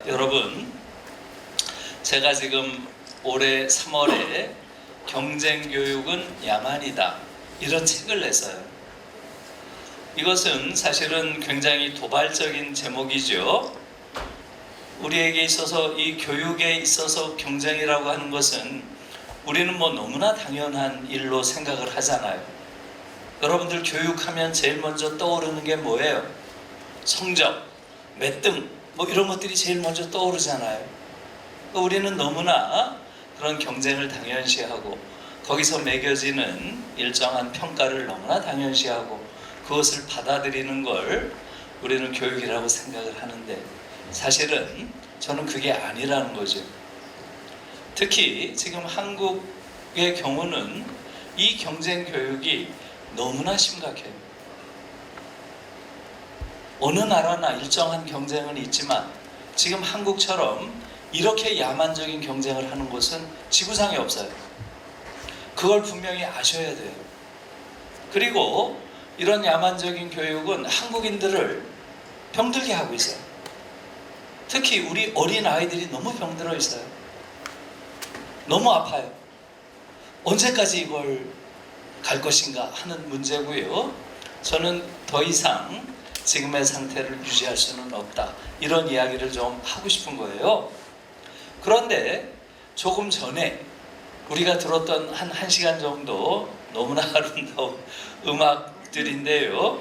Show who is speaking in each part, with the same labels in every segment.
Speaker 1: 여러분, 제가 지금 올해 3월에 경쟁교육은 야만이다 이런 책을 냈어요. 이것은 사실은 굉장히 도발적인 제목이죠. 우리에게 있어서 이 교육에 있어서 경쟁이라고 하는 것은 우리는 너무나 당연한 일로 생각을 하잖아요. 여러분들 교육하면 제일 먼저 떠오르는 게 뭐예요? 성적, 몇 등 이런 것들이 제일 먼저 떠오르잖아요. 우리는 너무나 그런 경쟁을 당연시하고 거기서 매겨지는 일정한 평가를 너무나 당연시하고 그것을 받아들이는 걸 우리는 교육이라고 생각을 하는데 사실은 저는 그게 아니라는 거죠. 특히 지금 한국의 경우는 이 경쟁 교육이 너무나 심각해요. 어느 나라나 일정한 경쟁은 있지만 지금 한국처럼 이렇게 야만적인 경쟁을 하는 곳은 지구상에 없어요. 그걸 분명히 아셔야 돼요. 그리고 이런 야만적인 교육은 한국인들을 병들게 하고 있어요. 특히 우리 어린 아이들이 너무 병들어 있어요. 너무 아파요. 언제까지 이걸 갈 것인가 하는 문제고요. 저는 더 이상 지금의 상태를 유지할 수는 없다. 이런 이야기를 좀 하고 싶은 거예요. 그런데 조금 전에 우리가 들었던 한 1시간 정도 너무나 아름다운 음악들인데요.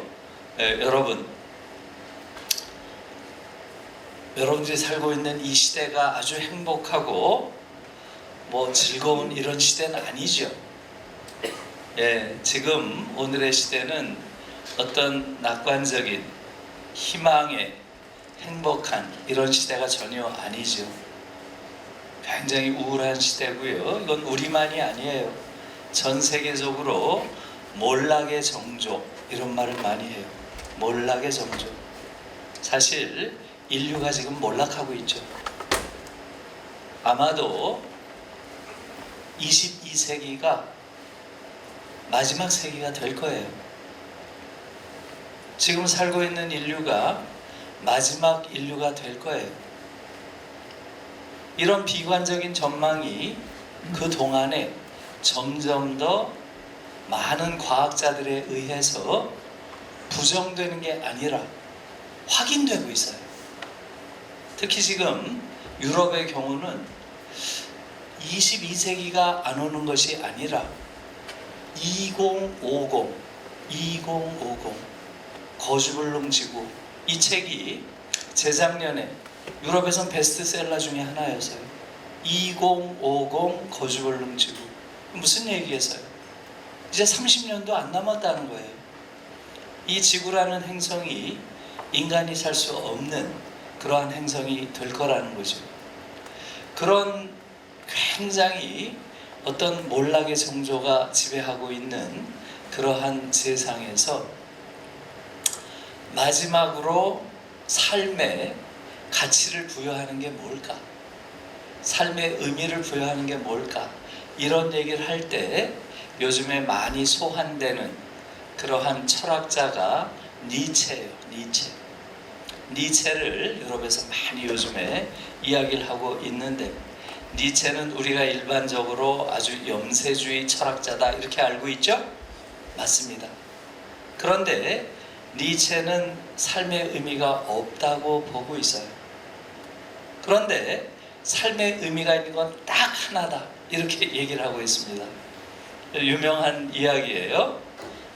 Speaker 1: 여러분들이 살고 있는 이 시대가 아주 행복하고 즐거운 이런 시대는 아니죠. 지금 오늘의 시대는 어떤 낙관적인 희망의 행복한 이런 시대가 전혀 아니죠. 굉장히 우울한 시대고요. 이건 우리만이 아니에요. 전 세계적으로 몰락의 정조 이런 말을 많이 해요. 몰락의 정조. 사실 인류가 지금 몰락하고 있죠. 아마도 22세기가 마지막 세기가 될 거예요. 지금 살고 있는 인류가 마지막 인류가 될 거예요. 이런 비관적인 전망이 그 동안에 점점 더 많은 과학자들에 의해서 부정되는 게 아니라 확인되고 있어요. 특히 지금 유럽의 경우는 22세기가 안 오는 것이 아니라 2050 거주불능 지구, 이 책이 재작년에 유럽에선 베스트셀러 중에 하나였어요. 2050 거주불능 지구. 무슨 얘기겠어요? 이제 30년도 안 남았다는 거예요. 이 지구라는 행성이 인간이 살 수 없는 그러한 행성이 될 거라는 거죠. 그런 굉장히 어떤 몰락의 정조가 지배하고 있는 그러한 세상에서 마지막으로 삶의 가치를 부여하는 게 뭘까? 삶의 의미를 부여하는 게 뭘까? 이런 얘기를 할 때 요즘에 많이 소환되는 그러한 철학자가 니체예요. 니체를 유럽에서 많이 요즘에 이야기를 하고 있는데 니체는 우리가 일반적으로 아주 염세주의 철학자다 이렇게 알고 있죠? 맞습니다. 그런데 니체는 삶의 의미가 없다고 보고 있어요. 그런데 삶의 의미가 있는 건 딱 하나다 이렇게 얘기를 하고 있습니다. 유명한 이야기예요.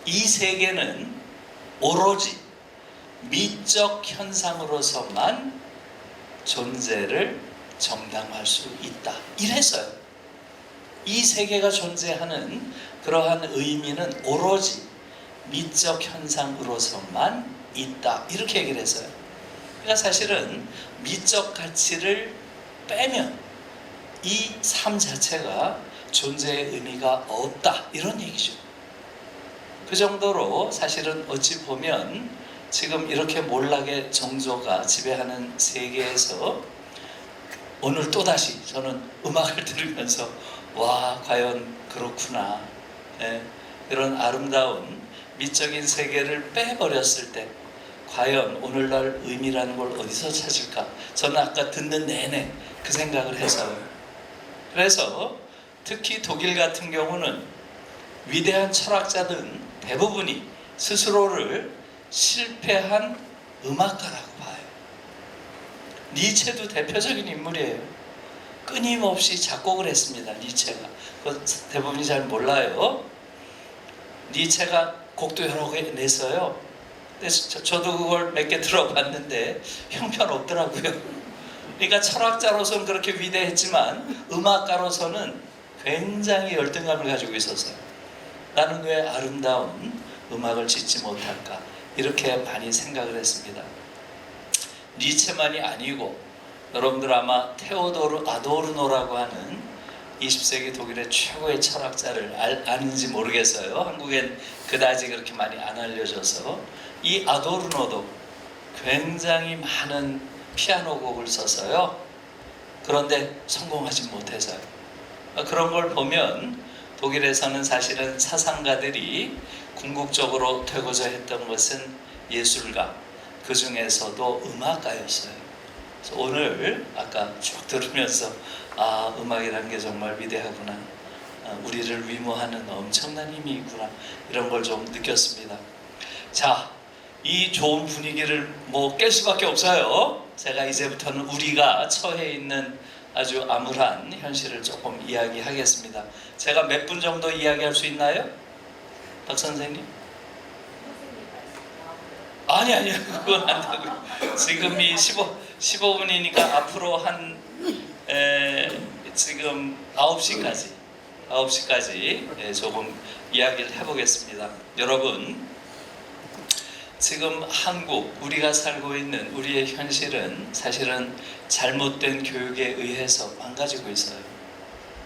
Speaker 1: 이 세계는 오로지 미적 현상으로서만 존재를 정당화할 수 있다. 이랬어요. 이 세계가 존재하는 그러한 의미는 오로지 미적 현상으로서만 있다. 이렇게 얘기를 했어요. 그러니까 사실은 미적 가치를 빼면 이 삶 자체가 존재의 의미가 없다. 이런 얘기죠. 그 정도로 사실은 어찌 보면 지금 이렇게 몰락의 정조가 지배하는 세계에서 오늘 또다시 저는 음악을 들으면서 와, 과연 그렇구나. 예, 이런 아름다운 미적인 세계를 빼버렸을 때 과연 오늘날 의미라는 걸 어디서 찾을까? 저는 아까 듣는 내내 그 생각을 해서요. 그래서 특히 독일 같은 경우는 위대한 철학자들은 대부분이 스스로를 실패한 음악가라고 봐요. 니체도 대표적인 인물이에요. 끊임없이 작곡을 했습니다. 니체가. 대부분이 잘 몰라요. 니체가 곡도 여러 개 냈어요. 저도 그걸 몇 개 들어봤는데 형편없더라고요. 그러니까 철학자로서는 그렇게 위대했지만 음악가로서는 굉장히 열등감을 가지고 있었어요. 나는 왜 아름다운 음악을 짓지 못할까? 이렇게 많이 생각을 했습니다. 니체만이 아니고 여러분들 아마 테오도르 아도르노라고 하는 20세기 독일의 최고의 철학자를 아는지 모르겠어요. 한국엔 그다지 그렇게 많이 안 알려져서. 이 아도르노도 굉장히 많은 피아노 곡을 썼어요. 그런데 성공하지 못해서요. 그런 걸 보면 독일에서는 사실은 사상가들이 궁극적으로 되고자 했던 것은 예술가, 그 중에서도 음악가였어요. 그래서 오늘 아까 쭉 들으면서 아, 음악이라는 게 정말 위대하구나. 우리를 위로하는 엄청난 힘이 있구나. 이런 걸 좀 느꼈습니다. 자, 이 좋은 분위기를 뭐 깰 수밖에 없어요. 제가 이제부터는 우리가 처해 있는 아주 암울한 현실을 조금 이야기하겠습니다. 제가 몇 분 정도 이야기할 수 있나요? 박 선생님? 아니요. 그건 안 되고요. 지금이 15분이니까 앞으로 한 지금 9시까지 조금 이야기를 해보겠습니다. 여러분, 지금 한국, 우리가 살고 있는 우리의 현실은 사실은 잘못된 교육에 의해서 망가지고 있어요.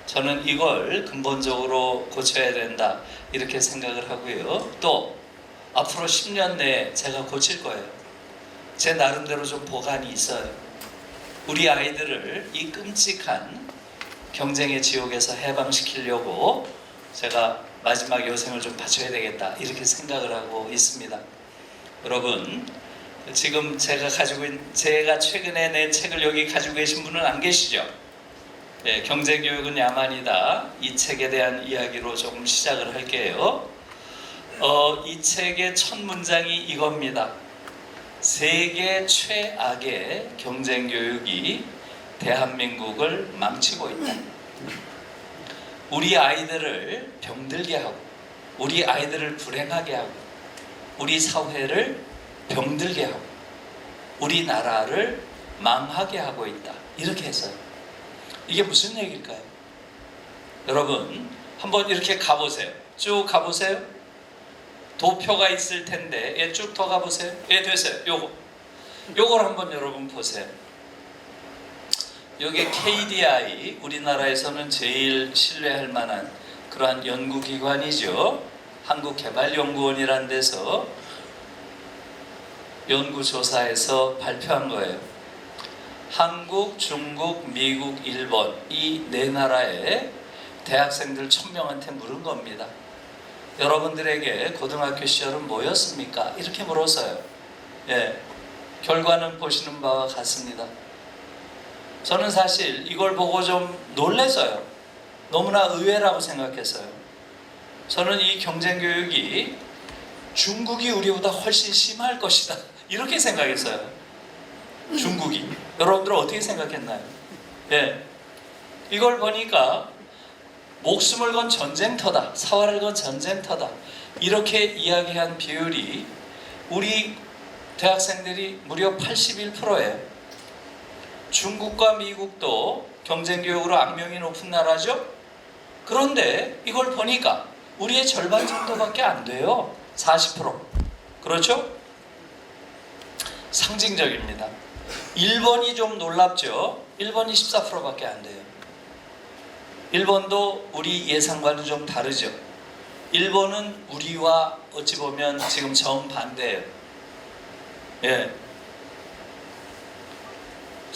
Speaker 1: 저는 이걸 근본적으로 고쳐야 된다 이렇게 생각을 하고요. 또 앞으로 10년 내에 제가 고칠 거예요. 제 나름대로 좀 보관이 있어요. 우리 아이들을 이 끔찍한 경쟁의 지옥에서 해방시키려고 제가 마지막 여생을 좀 바쳐야 되겠다 이렇게 생각을 하고 있습니다. 여러분, 지금 제가 최근에 낸 책을 여기 가지고 계신 분은 안 계시죠? 네, 경제교육은 야만이다. 이 책에 대한 이야기로 조금 시작을 할게요. 이 책의 첫 문장이 이겁니다. 세계 최악의 경쟁교육이 대한민국을 망치고 있다. 우리 아이들을 병들게 하고, 우리 아이들을 불행하게 하고, 우리 사회를 병들게 하고, 우리나라를 망하게 하고 있다. 이렇게 해서요. 이게 무슨 얘기일까요? 여러분, 한번 이렇게 가보세요. 쭉 가보세요. 도표가 있을 텐데, 쭉 더 가보세요. 됐어요. 요걸 한번 여러분 보세요. 요게 KDI, 우리나라에서는 제일 신뢰할 만한 그러한 연구기관이죠. 한국개발연구원이라는 데서 연구조사에서 발표한 거예요. 한국, 중국, 미국, 일본 이 네 나라의 대학생들 1000명한테 물은 겁니다. 여러분들에게 고등학교 시절은 뭐였습니까? 이렇게 물었어요. 결과는 보시는 바와 같습니다. 저는 사실 이걸 보고 좀 놀랐어요. 너무나 의외라고 생각했어요. 저는 이 경쟁교육이 중국이 우리보다 훨씬 심할 것이다 이렇게 생각했어요. 중국이. 여러분들 어떻게 생각했나요? 이걸 보니까 목숨을 건 전쟁터다, 사활을 건 전쟁터다 이렇게 이야기한 비율이 우리 대학생들이 무려 81%예요. 중국과 미국도 경쟁교육으로 악명이 높은 나라죠. 그런데 이걸 보니까 우리의 절반 정도밖에 안 돼요. 40%. 그렇죠? 상징적입니다. 일본이 좀 놀랍죠. 일본이 14%밖에 안 돼요. 일본도 우리 예상과는 좀 다르죠. 일본은 우리와 어찌 보면 지금 정반대예요.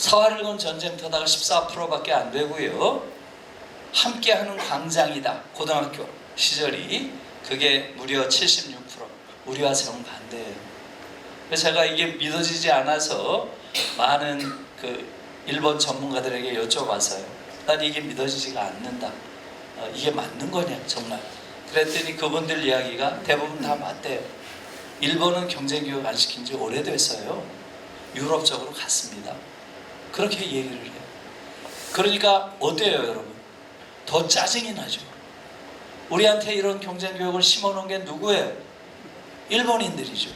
Speaker 1: 사활일군 전쟁터다가 14%밖에 안 되고요. 함께하는 광장이다. 고등학교 시절이 그게 무려 76%. 우리와 정반대예요. 그래서 제가 이게 믿어지지 않아서 많은 일본 전문가들에게 여쭤봤어요. 난 이게 믿어지지가 않는다. 이게 맞는 거냐 정말. 그랬더니 그분들 이야기가 대부분 다 맞대요. 일본은 경제교육 안 시킨 지 오래됐어요. 유럽 쪽으로 갔습니다. 그렇게 얘기를 해요. 그러니까 어때요 여러분? 더 짜증이 나죠. 우리한테 이런 경제교육을 심어놓은 게 누구예요? 일본인들이죠.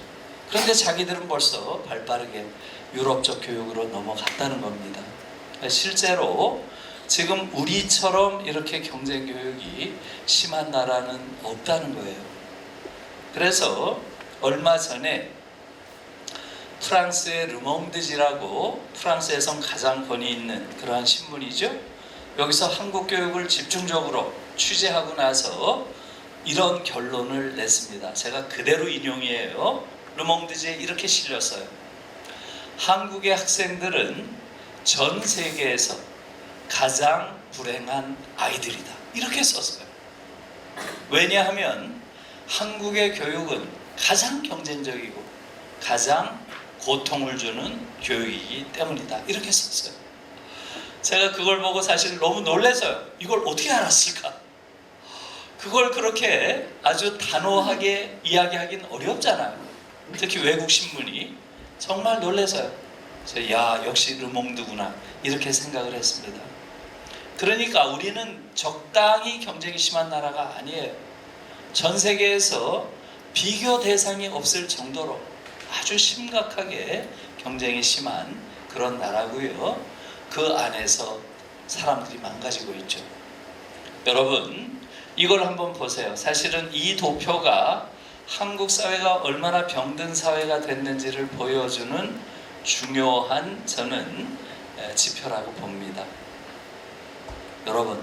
Speaker 1: 그런데 자기들은 벌써 발빠르게 유럽적 교육으로 넘어갔다는 겁니다. 실제로 지금 우리처럼 이렇게 경제교육이 심한 나라는 없다는 거예요. 그래서 얼마 전에 프랑스의 르몽드지라고 프랑스에선 가장 권위 있는 그러한 신문이죠. 여기서 한국 교육을 집중적으로 취재하고 나서 이런 결론을 냈습니다. 제가 그대로 인용이에요. 르몽드지에 이렇게 실렸어요. 한국의 학생들은 전 세계에서 가장 불행한 아이들이다. 이렇게 썼어요. 왜냐하면 한국의 교육은 가장 경쟁적이고 가장 고통을 주는 교육이기 때문이다. 이렇게 썼어요. 제가 그걸 보고 사실 너무 놀라서요. 이걸 어떻게 알았을까? 그걸 그렇게 아주 단호하게 이야기하기는 어렵잖아요. 특히 외국 신문이. 정말 놀라서요. 그래서 야, 역시 르몽드구나 이렇게 생각을 했습니다. 그러니까 우리는 적당히 경쟁이 심한 나라가 아니에요. 전 세계에서 비교 대상이 없을 정도로 아주 심각하게 경쟁이 심한 그런 나라고요. 그 안에서 사람들이 망가지고 있죠. 여러분, 이걸 한번 보세요. 사실은 이 도표가 한국 사회가 얼마나 병든 사회가 됐는지를 보여주는 중요한 저는 지표라고 봅니다. 여러분,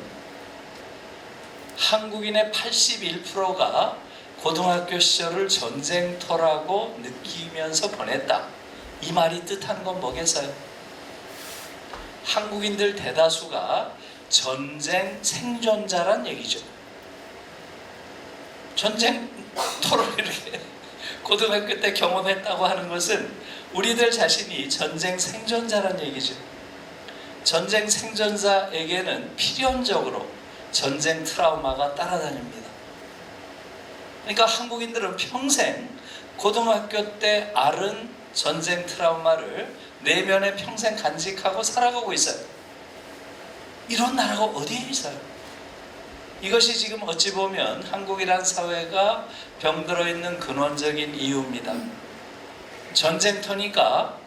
Speaker 1: 한국인의 81%가 고등학교 시절을 전쟁터라고 느끼면서 보냈다. 이 말이 뜻하는 건 뭐겠어요? 한국인들 대다수가 전쟁 생존자란 얘기죠. 전쟁터를 이렇게 고등학교 때 경험했다고 하는 것은 우리들 자신이 전쟁 생존자란 얘기죠. 전쟁 생존자에게는 필연적으로 전쟁 트라우마가 따라다닙니다. 그러니까 한국인들은 평생 고등학교 때 앓은 전쟁 트라우마를 내면에 평생 간직하고 살아가고 있어요. 이런 나라가 어디에 있어요? 이것이 지금 어찌 보면 한국이란 사회가 병들어 있는 근원적인 이유입니다. 전쟁터니까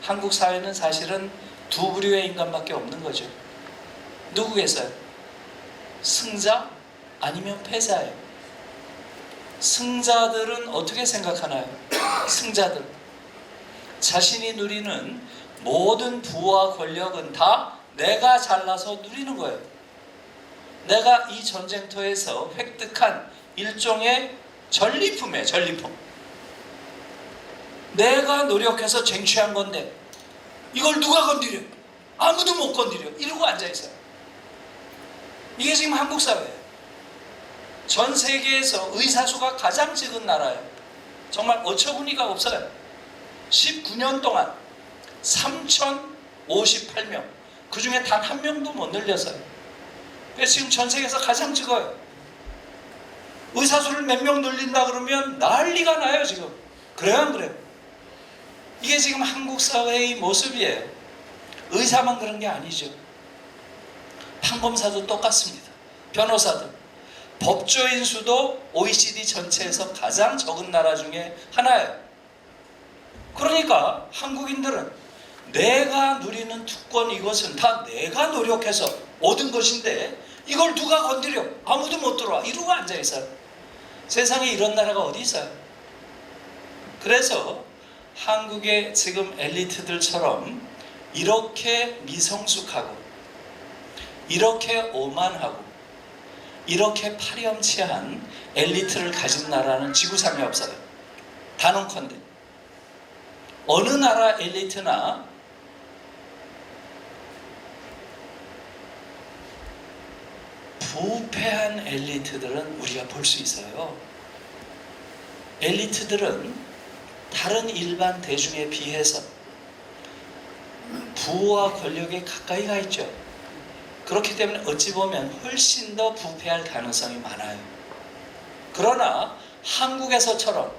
Speaker 1: 한국 사회는 사실은 두 부류의 인간밖에 없는 거죠. 누구겠어요? 승자 아니면 패자예요. 승자들은 어떻게 생각하나요? 승자들 자신이 누리는 모든 부와 권력은 다 내가 잘나서 누리는 거예요. 내가 이 전쟁터에서 획득한 일종의 전리품이에요. 전리품. 내가 노력해서 쟁취한 건데 이걸 누가 건드려? 아무도 못 건드려. 이러고 앉아있어요. 이게 지금 한국 사회예요. 전 세계에서 의사수가 가장 적은 나라예요. 정말 어처구니가 없어요. 19년 동안 3,058명. 그 중에 단 한 명도 못 늘렸어요. 그래서 지금 전 세계에서 가장 적어요. 의사수를 몇 명 늘린다 그러면 난리가 나요 지금. 그래요 안 그래요? 이게 지금 한국 사회의 모습이에요. 의사만 그런 게 아니죠. 판검사도 똑같습니다. 변호사들. 법조인 수도 OECD 전체에서 가장 적은 나라 중에 하나예요. 그러니까 한국인들은 내가 누리는 특권 이것은 다 내가 노력해서 얻은 것인데 이걸 누가 건드려? 아무도 못 들어와. 이러고 앉아있어요. 세상에 이런 나라가 어디 있어요? 그래서 한국의 지금 엘리트들처럼 이렇게 미성숙하고 이렇게 오만하고 이렇게 파렴치한 엘리트를 가진 나라는 지구상에 없어요. 단언컨대 어느 나라 엘리트나 부패한 엘리트들은 우리가 볼 수 있어요. 엘리트들은 다른 일반 대중에 비해서 부와 권력에 가까이 가 있죠. 그렇기 때문에 어찌 보면 훨씬 더 부패할 가능성이 많아요. 그러나 한국에서처럼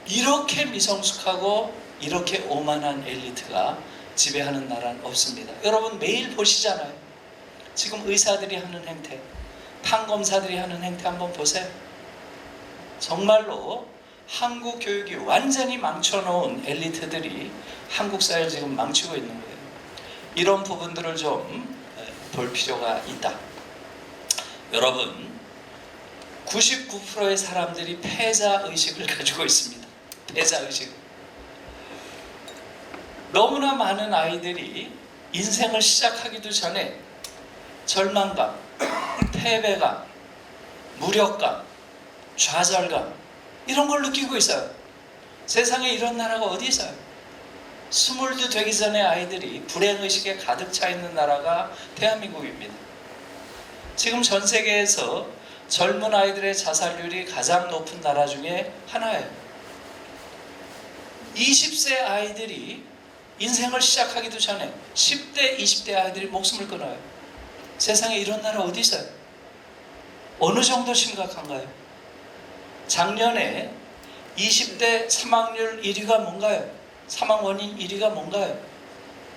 Speaker 1: 이렇게 미성숙하고 이렇게 오만한 엘리트가 지배하는 나라는 없습니다. 여러분 매일 보시잖아요. 지금 의사들이 하는 행태, 판검사들이 하는 행태 한번 보세요. 정말로 한국 교육이 완전히 망쳐놓은 엘리트들이 한국 사회를 지금 망치고 있는 거예요. 이런 부분들을 좀 볼 필요가 있다. 여러분, 99%의 사람들이 패자의식을 가지고 있습니다. 패자의식. 너무나 많은 아이들이 인생을 시작하기도 전에 절망감, 패배감, 무력감, 좌절감 이런 걸 느끼고 있어요. 세상에 이런 나라가 어디 있어요? 20도 되기 전에 아이들이 불행의식에 가득 차 있는 나라가 대한민국입니다. 지금 전 세계에서 젊은 아이들의 자살률이 가장 높은 나라 중에 하나예요. 20세 아이들이 인생을 시작하기도 전에 10대, 20대 아이들이 목숨을 끊어요. 세상에 이런 나라 어디 있어요? 어느 정도 심각한가요? 작년에 20대 사망률 1위가 뭔가요? 사망 원인 1위가 뭔가요?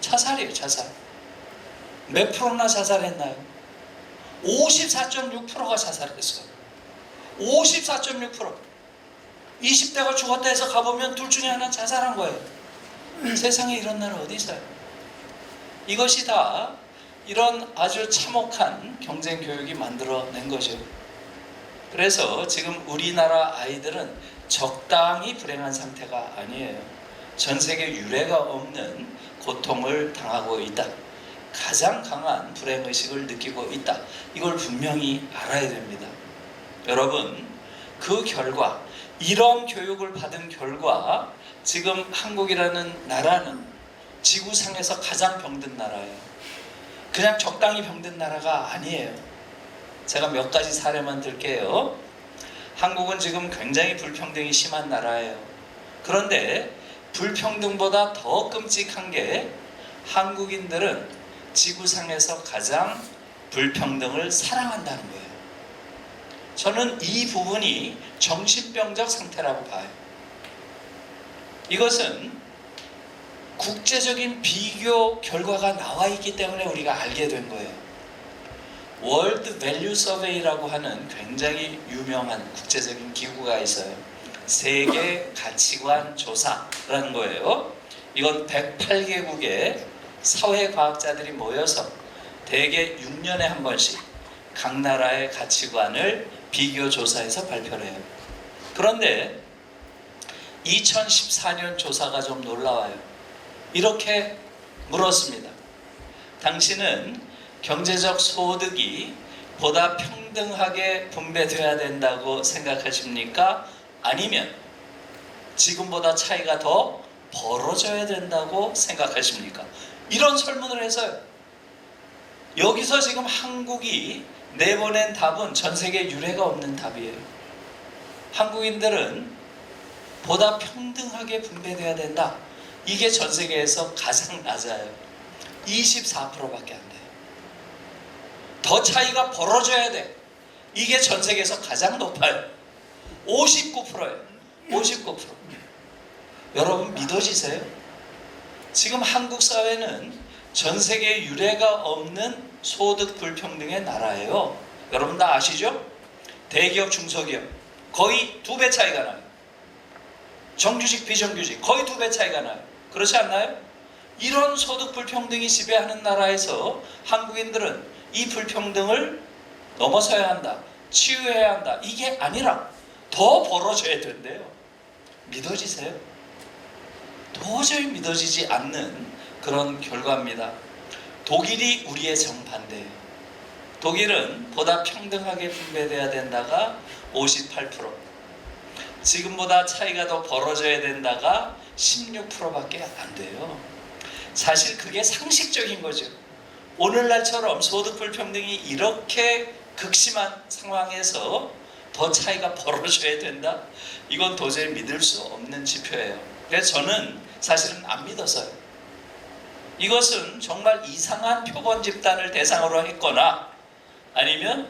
Speaker 1: 자살이에요. 자살. 몇 프로나 자살했나요? 54.6%가 자살했어요. 54.6%. 20대가 죽었다 해서 가보면 둘 중에 하나는 자살한 거예요. 세상에 이런 나라 어디 있어요? 이것이 다 이런 아주 참혹한 경쟁 교육이 만들어낸 거죠. 그래서 지금 우리나라 아이들은 적당히 불행한 상태가 아니에요. 전 세계 유례가 없는 고통을 당하고 있다. 가장 강한 불행의식을 느끼고 있다. 이걸 분명히 알아야 됩니다. 여러분, 그 결과, 이런 교육을 받은 결과 지금 한국이라는 나라는 지구상에서 가장 병든 나라예요. 그냥 적당히 병든 나라가 아니에요. 제가 몇 가지 사례만 들게요. 한국은 지금 굉장히 불평등이 심한 나라예요. 그런데 불평등보다 더 끔찍한 게 한국인들은 지구상에서 가장 불평등을 사랑한다는 거예요. 저는 이 부분이 정신병적 상태라고 봐요. 이것은 국제적인 비교 결과가 나와 있기 때문에 우리가 알게 된 거예요. 월드 밸류 서베이라고 하는 굉장히 유명한 국제적인 기구가 있어요. 세계 가치관 조사라는 거예요. 이건 108개국의 사회과학자들이 모여서 대개 6년에 한 번씩 각 나라의 가치관을 비교 조사해서 발표를 해요. 그런데 2014년 조사가 좀 놀라워요. 이렇게 물었습니다. 당신은 경제적 소득이 보다 평등하게 분배돼야 된다고 생각하십니까? 아니면 지금보다 차이가 더 벌어져야 된다고 생각하십니까? 이런 설문을 해서요. 여기서 지금 한국이 내보낸 답은 전 세계 유례가 없는 답이에요. 한국인들은 보다 평등하게 분배돼야 된다. 이게 전 세계에서 가장 낮아요. 24%밖에 안 돼요. 더 차이가 벌어져야 돼. 이게 전 세계에서 가장 높아요. 59%예요. 59%. 여러분 믿어지세요? 지금 한국 사회는 전 세계 유례가 없는 소득 불평등의 나라예요. 여러분 다 아시죠? 대기업, 중소기업 거의 2배 차이가 나요. 정규직, 비정규직 거의 2배 차이가 나요. 그렇지 않나요? 이런 소득 불평등이 지배하는 나라에서 한국인들은 이 불평등을 넘어서야 한다. 치유해야 한다. 이게 아니라 더 벌어져야 된대요. 믿어지세요? 도저히 믿어지지 않는 그런 결과입니다. 독일이 우리의 정반대예요. 독일은 보다 평등하게 분배돼야 된다가 58%, 지금보다 차이가 더 벌어져야 된다가 16%밖에 안 돼요. 사실 그게 상식적인 거죠. 오늘날처럼 소득 불평등이 이렇게 극심한 상황에서 더 차이가 벌어져야 된다? 이건 도저히 믿을 수 없는 지표예요. 그래서 저는 사실은 안 믿었어요. 이것은 정말 이상한 표본 집단을 대상으로 했거나 아니면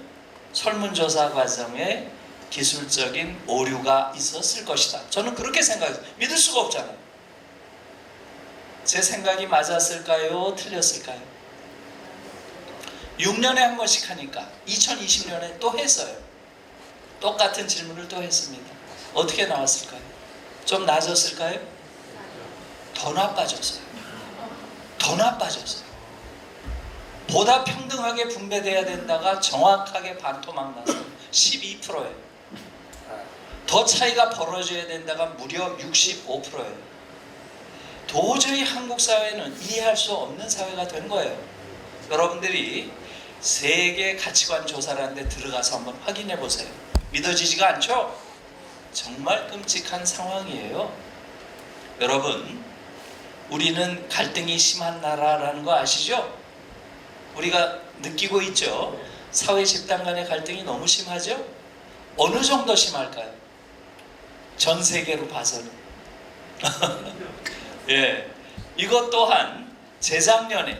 Speaker 1: 설문조사 과정에 기술적인 오류가 있었을 것이다. 저는 그렇게 생각해요. 믿을 수가 없잖아요. 제 생각이 맞았을까요? 틀렸을까요? 6년에 한 번씩 하니까 2020년에 또 했어요. 똑같은 질문을 또 했습니다. 어떻게 나왔을까요? 좀 나아졌을까요? 더 나빠졌어요. 더 나빠졌어요. 보다 평등하게 분배돼야 된다가 정확하게 반토막 나서 12%예요. 더 차이가 벌어져야 된다가 무려 65%예요. 도저히 한국 사회는 이해할 수 없는 사회가 된 거예요. 여러분들이 세계 가치관 조사라는 데 들어가서 한번 확인해 보세요. 믿어지지가 않죠? 정말 끔찍한 상황이에요. 여러분, 우리는 갈등이 심한 나라라는 거 아시죠? 우리가 느끼고 있죠? 사회 집단 간의 갈등이 너무 심하죠? 어느 정도 심할까요? 전 세계로 봐서는. 예, 이것 또한 재작년에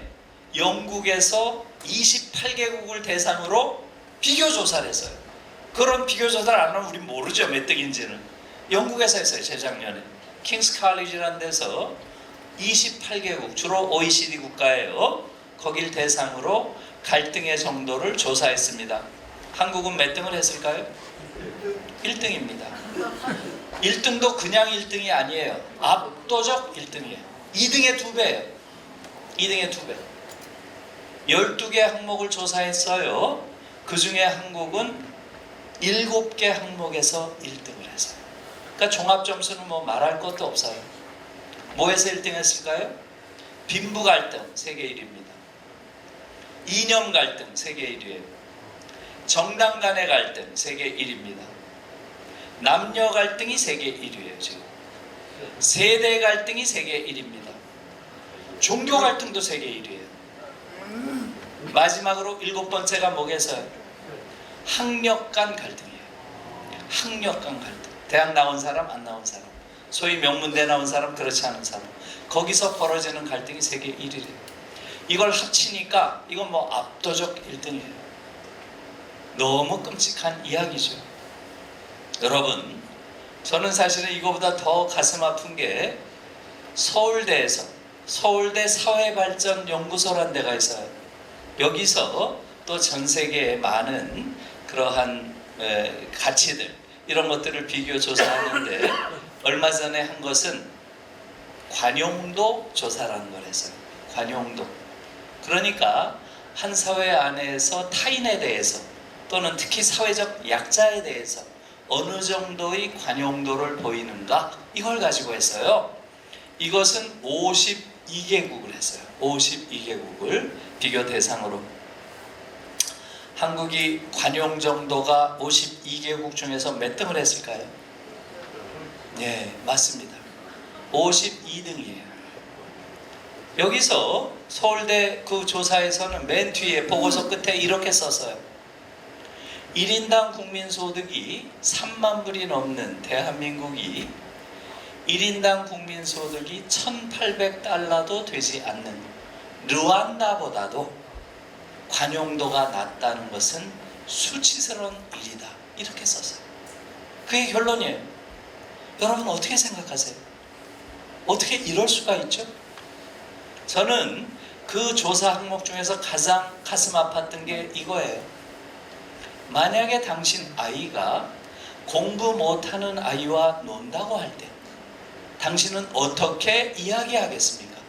Speaker 1: 영국에서 28개국을 대상으로 비교조사를 했어요. 그런 비교조사를 안 하면 우린 모르죠, 몇 등인지는. 영국에서 했어요, 재작년에. 킹스 칼리지라는 데서 28개국, 주로 OECD 국가예요. 거길 대상으로 갈등의 정도를 조사했습니다. 한국은 몇 등을 했을까요? 1등입니다. 1등도 그냥 1등이 아니에요. 압도적 1등이에요. 2등의 2배예요. 2등의 2배. 12개 항목을 조사했어요. 그 중에 한국은 7개 항목에서 1등을 했어요. 그러니까 종합점수는 뭐 말할 것도 없어요. 뭐에서 1등 했을까요? 빈부 갈등 세계 1위입니다. 이념 갈등 세계 1위예요. 정당 간의 갈등 세계 1위입니다. 남녀 갈등이 세계 1위예요. 지금 세대 갈등이 세계 1위입니다. 종교 갈등도 세계 1위예요. 마지막으로 7번째가 뭐겠어요? 학력 간 갈등이에요. 학력 간 갈등. 대학 나온 사람, 안 나온 사람, 소위 명문대 나온 사람, 그렇지 않은 사람, 거기서 벌어지는 갈등이 세계 1위래요. 이걸 합치니까 이건 뭐 압도적 1등이에요. 너무 끔찍한 이야기죠. 여러분, 저는 사실은 이거보다 더 가슴 아픈 게 서울대에서 서울대 사회발전연구소라는 데가 있어요. 여기서 또 전 세계의 많은 그러한 가치들, 이런 것들을 비교 조사하는데 얼마 전에 한 것은 관용도 조사라는 걸 했어요. 관용도. 그러니까 한 사회 안에서 타인에 대해서 또는 특히 사회적 약자에 대해서 어느 정도의 관용도를 보이는가, 이걸 가지고 했어요. 이것은 52개국을 했어요. 52개국을 비교 대상으로. 한국이 관용 정도가 52개국 중에서 몇 등을 했을까요? 네, 맞습니다. 52등이에요. 여기서 서울대 그 조사에서는 맨 뒤에 보고서 끝에 이렇게 썼어요. 1인당 국민소득이 3만 불이 넘는 대한민국이 1인당 국민소득이 1,800달러도 되지 않는 르완다보다도 관용도가 낮다는 것은 수치스러운 일이다. 이렇게 썼어요. 그게 결론이에요. 여러분 어떻게 생각하세요? 어떻게 이럴 수가 있죠? 저는 그 조사 항목 중에서 가장 가슴 아팠던 게 이거예요. 만약에 당신 아이가 공부 못하는 아이와 논다고 할 때 당신은 어떻게 이야기하겠습니까?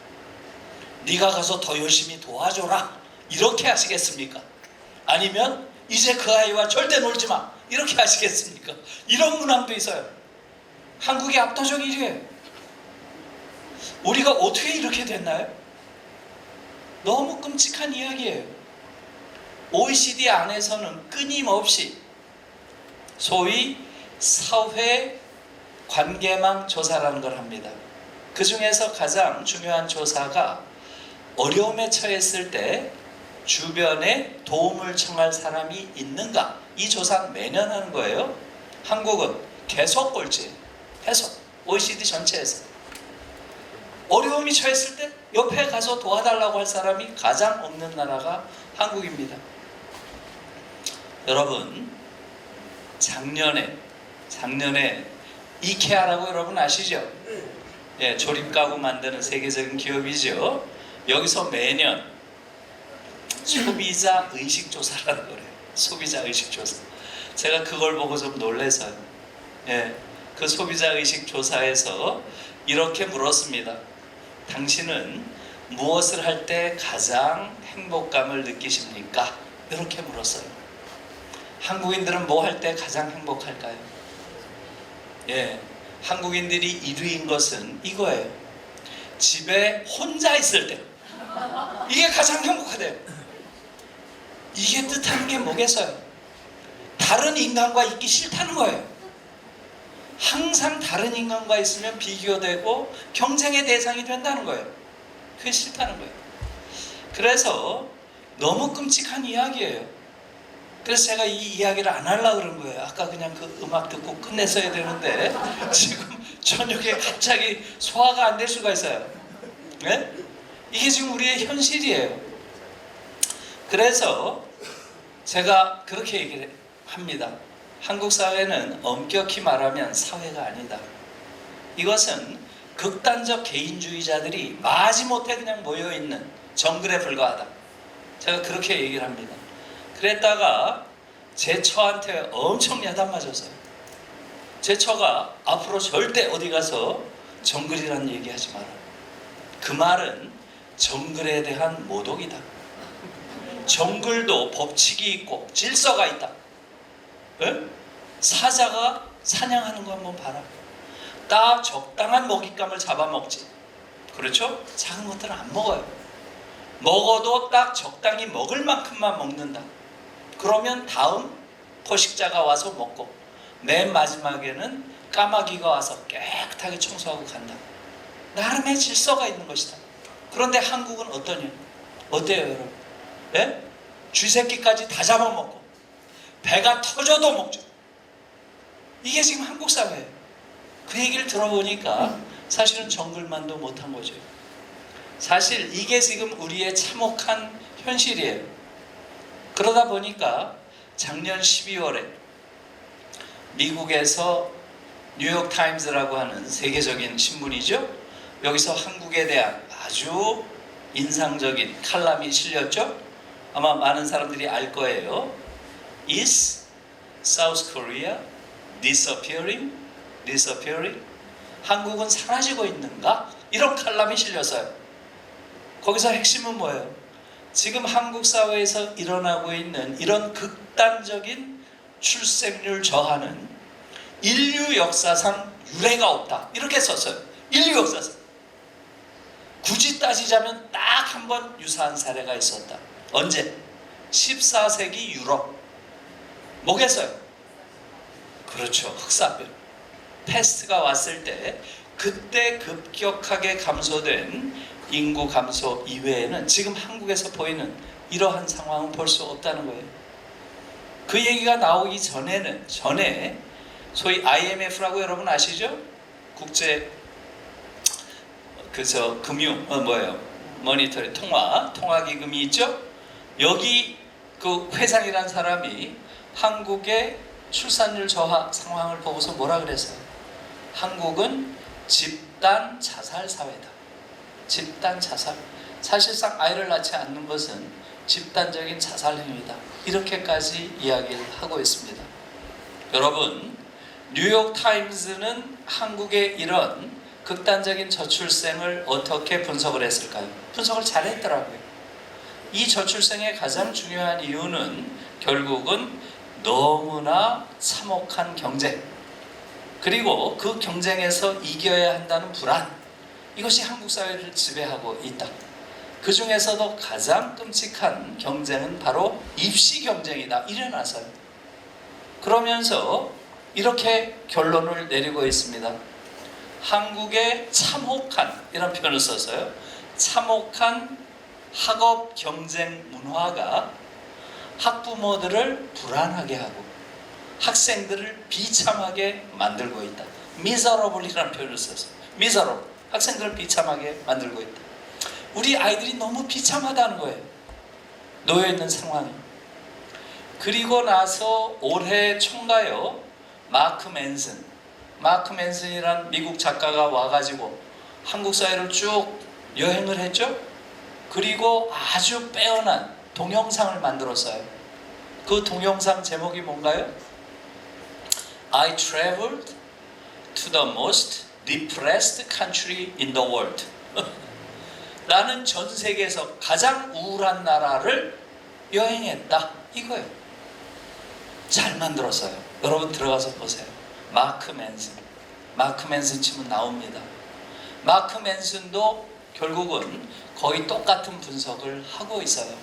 Speaker 1: 네가 가서 더 열심히 도와줘라, 이렇게 하시겠습니까? 아니면 이제 그 아이와 절대 놀지 마, 이렇게 하시겠습니까? 이런 문항도 있어요. 한국이 압도적 1위예요. 우리가 어떻게 이렇게 됐나요? 너무 끔찍한 이야기예요. OECD 안에서는 끊임없이 소위 사회 관계망 조사라는 걸 합니다. 그 중에서 가장 중요한 조사가 어려움에 처했을 때 주변에 도움을 청할 사람이 있는가? 이 조사 매년 하는 거예요. 한국은 계속 꼴찌. 계속 OECD 전체에서 어려움이 처했을 때 옆에 가서 도와달라고 할 사람이 가장 없는 나라가 한국입니다. 여러분, 작년에 이케아라고 여러분 아시죠? 예, 조립가구 만드는 세계적인 기업이죠. 여기서 매년 소비자 의식 조사라는 거래요. 소비자 의식 조사. 제가 그걸 보고 좀 놀라서요. 예, 그 소비자 의식 조사에서 이렇게 물었습니다. 당신은 무엇을 할 때 가장 행복감을 느끼십니까? 이렇게 물었어요. 한국인들은 뭐 할 때 가장 행복할까요? 예, 한국인들이 1위인 것은 이거예요. 집에 혼자 있을 때 이게 가장 행복하대요. 이게 뜻하는 게 뭐겠어요? 다른 인간과 있기 싫다는 거예요. 항상 다른 인간과 있으면 비교되고 경쟁의 대상이 된다는 거예요. 그게 싫다는 거예요. 그래서 너무 끔찍한 이야기예요. 그래서 제가 이 이야기를 안 하려고 그런 거예요. 아까 그냥 그 음악 듣고 끝냈어야 되는데 지금 저녁에 갑자기 소화가 안 될 수가 있어요. 네? 이게 지금 우리의 현실이에요. 그래서 제가 그렇게 얘기를 합니다. 한국 사회는 엄격히 말하면 사회가 아니다. 이것은 극단적 개인주의자들이 마지못해 그냥 모여있는 정글에 불과하다. 제가 그렇게 얘기를 합니다. 그랬다가 제 처한테 엄청 야단 맞았어요. 제 처가 앞으로 절대 어디 가서 정글이라는 얘기 하지 마라. 그 말은 정글에 대한 모독이다. 정글도 법칙이 있고 질서가 있다. 네? 사자가 사냥하는 거 한번 봐라. 딱 적당한 먹잇감을 잡아먹지. 그렇죠? 작은 것들은 안 먹어요. 먹어도 딱 적당히 먹을 만큼만 먹는다. 그러면 다음 포식자가 와서 먹고 맨 마지막에는 까마귀가 와서 깨끗하게 청소하고 간다. 나름의 질서가 있는 것이다. 그런데 한국은 어떠냐? 어때요, 여러분? 네? 쥐새끼까지 다 잡아먹고 배가 터져도 먹죠. 이게 지금 한국 사회예요. 그 얘기를 들어보니까 사실은 정글만도 못한 거죠. 사실 이게 지금 우리의 참혹한 현실이에요. 그러다 보니까 작년 12월에 미국에서 뉴욕타임즈라고 하는 세계적인 신문이죠. 여기서 한국에 대한 아주 인상적인 칼럼이 실렸죠. 아마 많은 사람들이 알 거예요. Is South Korea disappearing? 한국은 사라지고 있는가? 이런 칼럼이 실렸어요. 거기서 핵심은 뭐예요? 지금 한국 사회에서 일어나고 있는 이런 극단적인 출생률 저하는 인류 역사상 유례가 없다. 이렇게 썼어요. 인류 역사상. 굳이 따지자면 딱 한 번 유사한 사례가 있었다. 언제? 14세기 유럽. 뭐겠어요? 그렇죠. 흑사병. 패스트가 왔을 때 그때 급격하게 감소된 인구 감소 이외에는 지금 한국에서 보이는 이러한 상황은 볼 수 없다는 거예요. 그 얘기가 나오기 전에 소위 IMF라고 여러분 아시죠? 국제 금융 모니터링 통화기금이 있죠? 여기 그 회장이란 사람이 한국의 출산율 저하 상황을 보고서 뭐라 그랬어요? 한국은 집단 자살 사회다. 집단 자살. 사실상 아이를 낳지 않는 것은 집단적인 자살 행위다. 이렇게까지 이야기를 하고 있습니다. 여러분, 뉴욕타임즈는 한국의 이런 극단적인 저출생을 어떻게 분석을 했을까요? 분석을 잘했더라고요. 이 저출생의 가장 중요한 이유는 결국은 너무나 참혹한 경쟁, 그리고 그 경쟁에서 이겨야 한다는 불안, 이것이 한국 사회를 지배하고 있다. 그 중에서도 가장 끔찍한 경쟁은 바로 입시 경쟁이다. 일어나서요. 그러면서 이렇게 결론을 내리고 있습니다. 한국의 참혹한, 이런 표현을 써서요. 참혹한 학업 경쟁 문화가 학부모들을 불안하게 하고 학생들을 비참하게 만들고 있다. miserable이라는 표현을 썼어요. miserable. 학생들을 비참하게 만들고 있다. 우리 아이들이 너무 비참하다는 거예요. 놓여있는 상황이. 그리고 나서 올해 총가요 마크 맨슨이란 미국 작가가 와가지고 한국 사회를 쭉 여행을 했죠. 그리고 아주 빼어난 동영상을 만들었어요. 그 동영상 제목이 뭔가요? I traveled to the most depressed country in the world. 나는 전 세계에서 가장 우울한 나라를 여행했다. 이거예요. 잘 만들었어요. 여러분 들어가서 보세요. 마크 맨슨 치면 나옵니다. 마크 맨슨도 결국은 거의 똑같은 분석을 하고 있어요.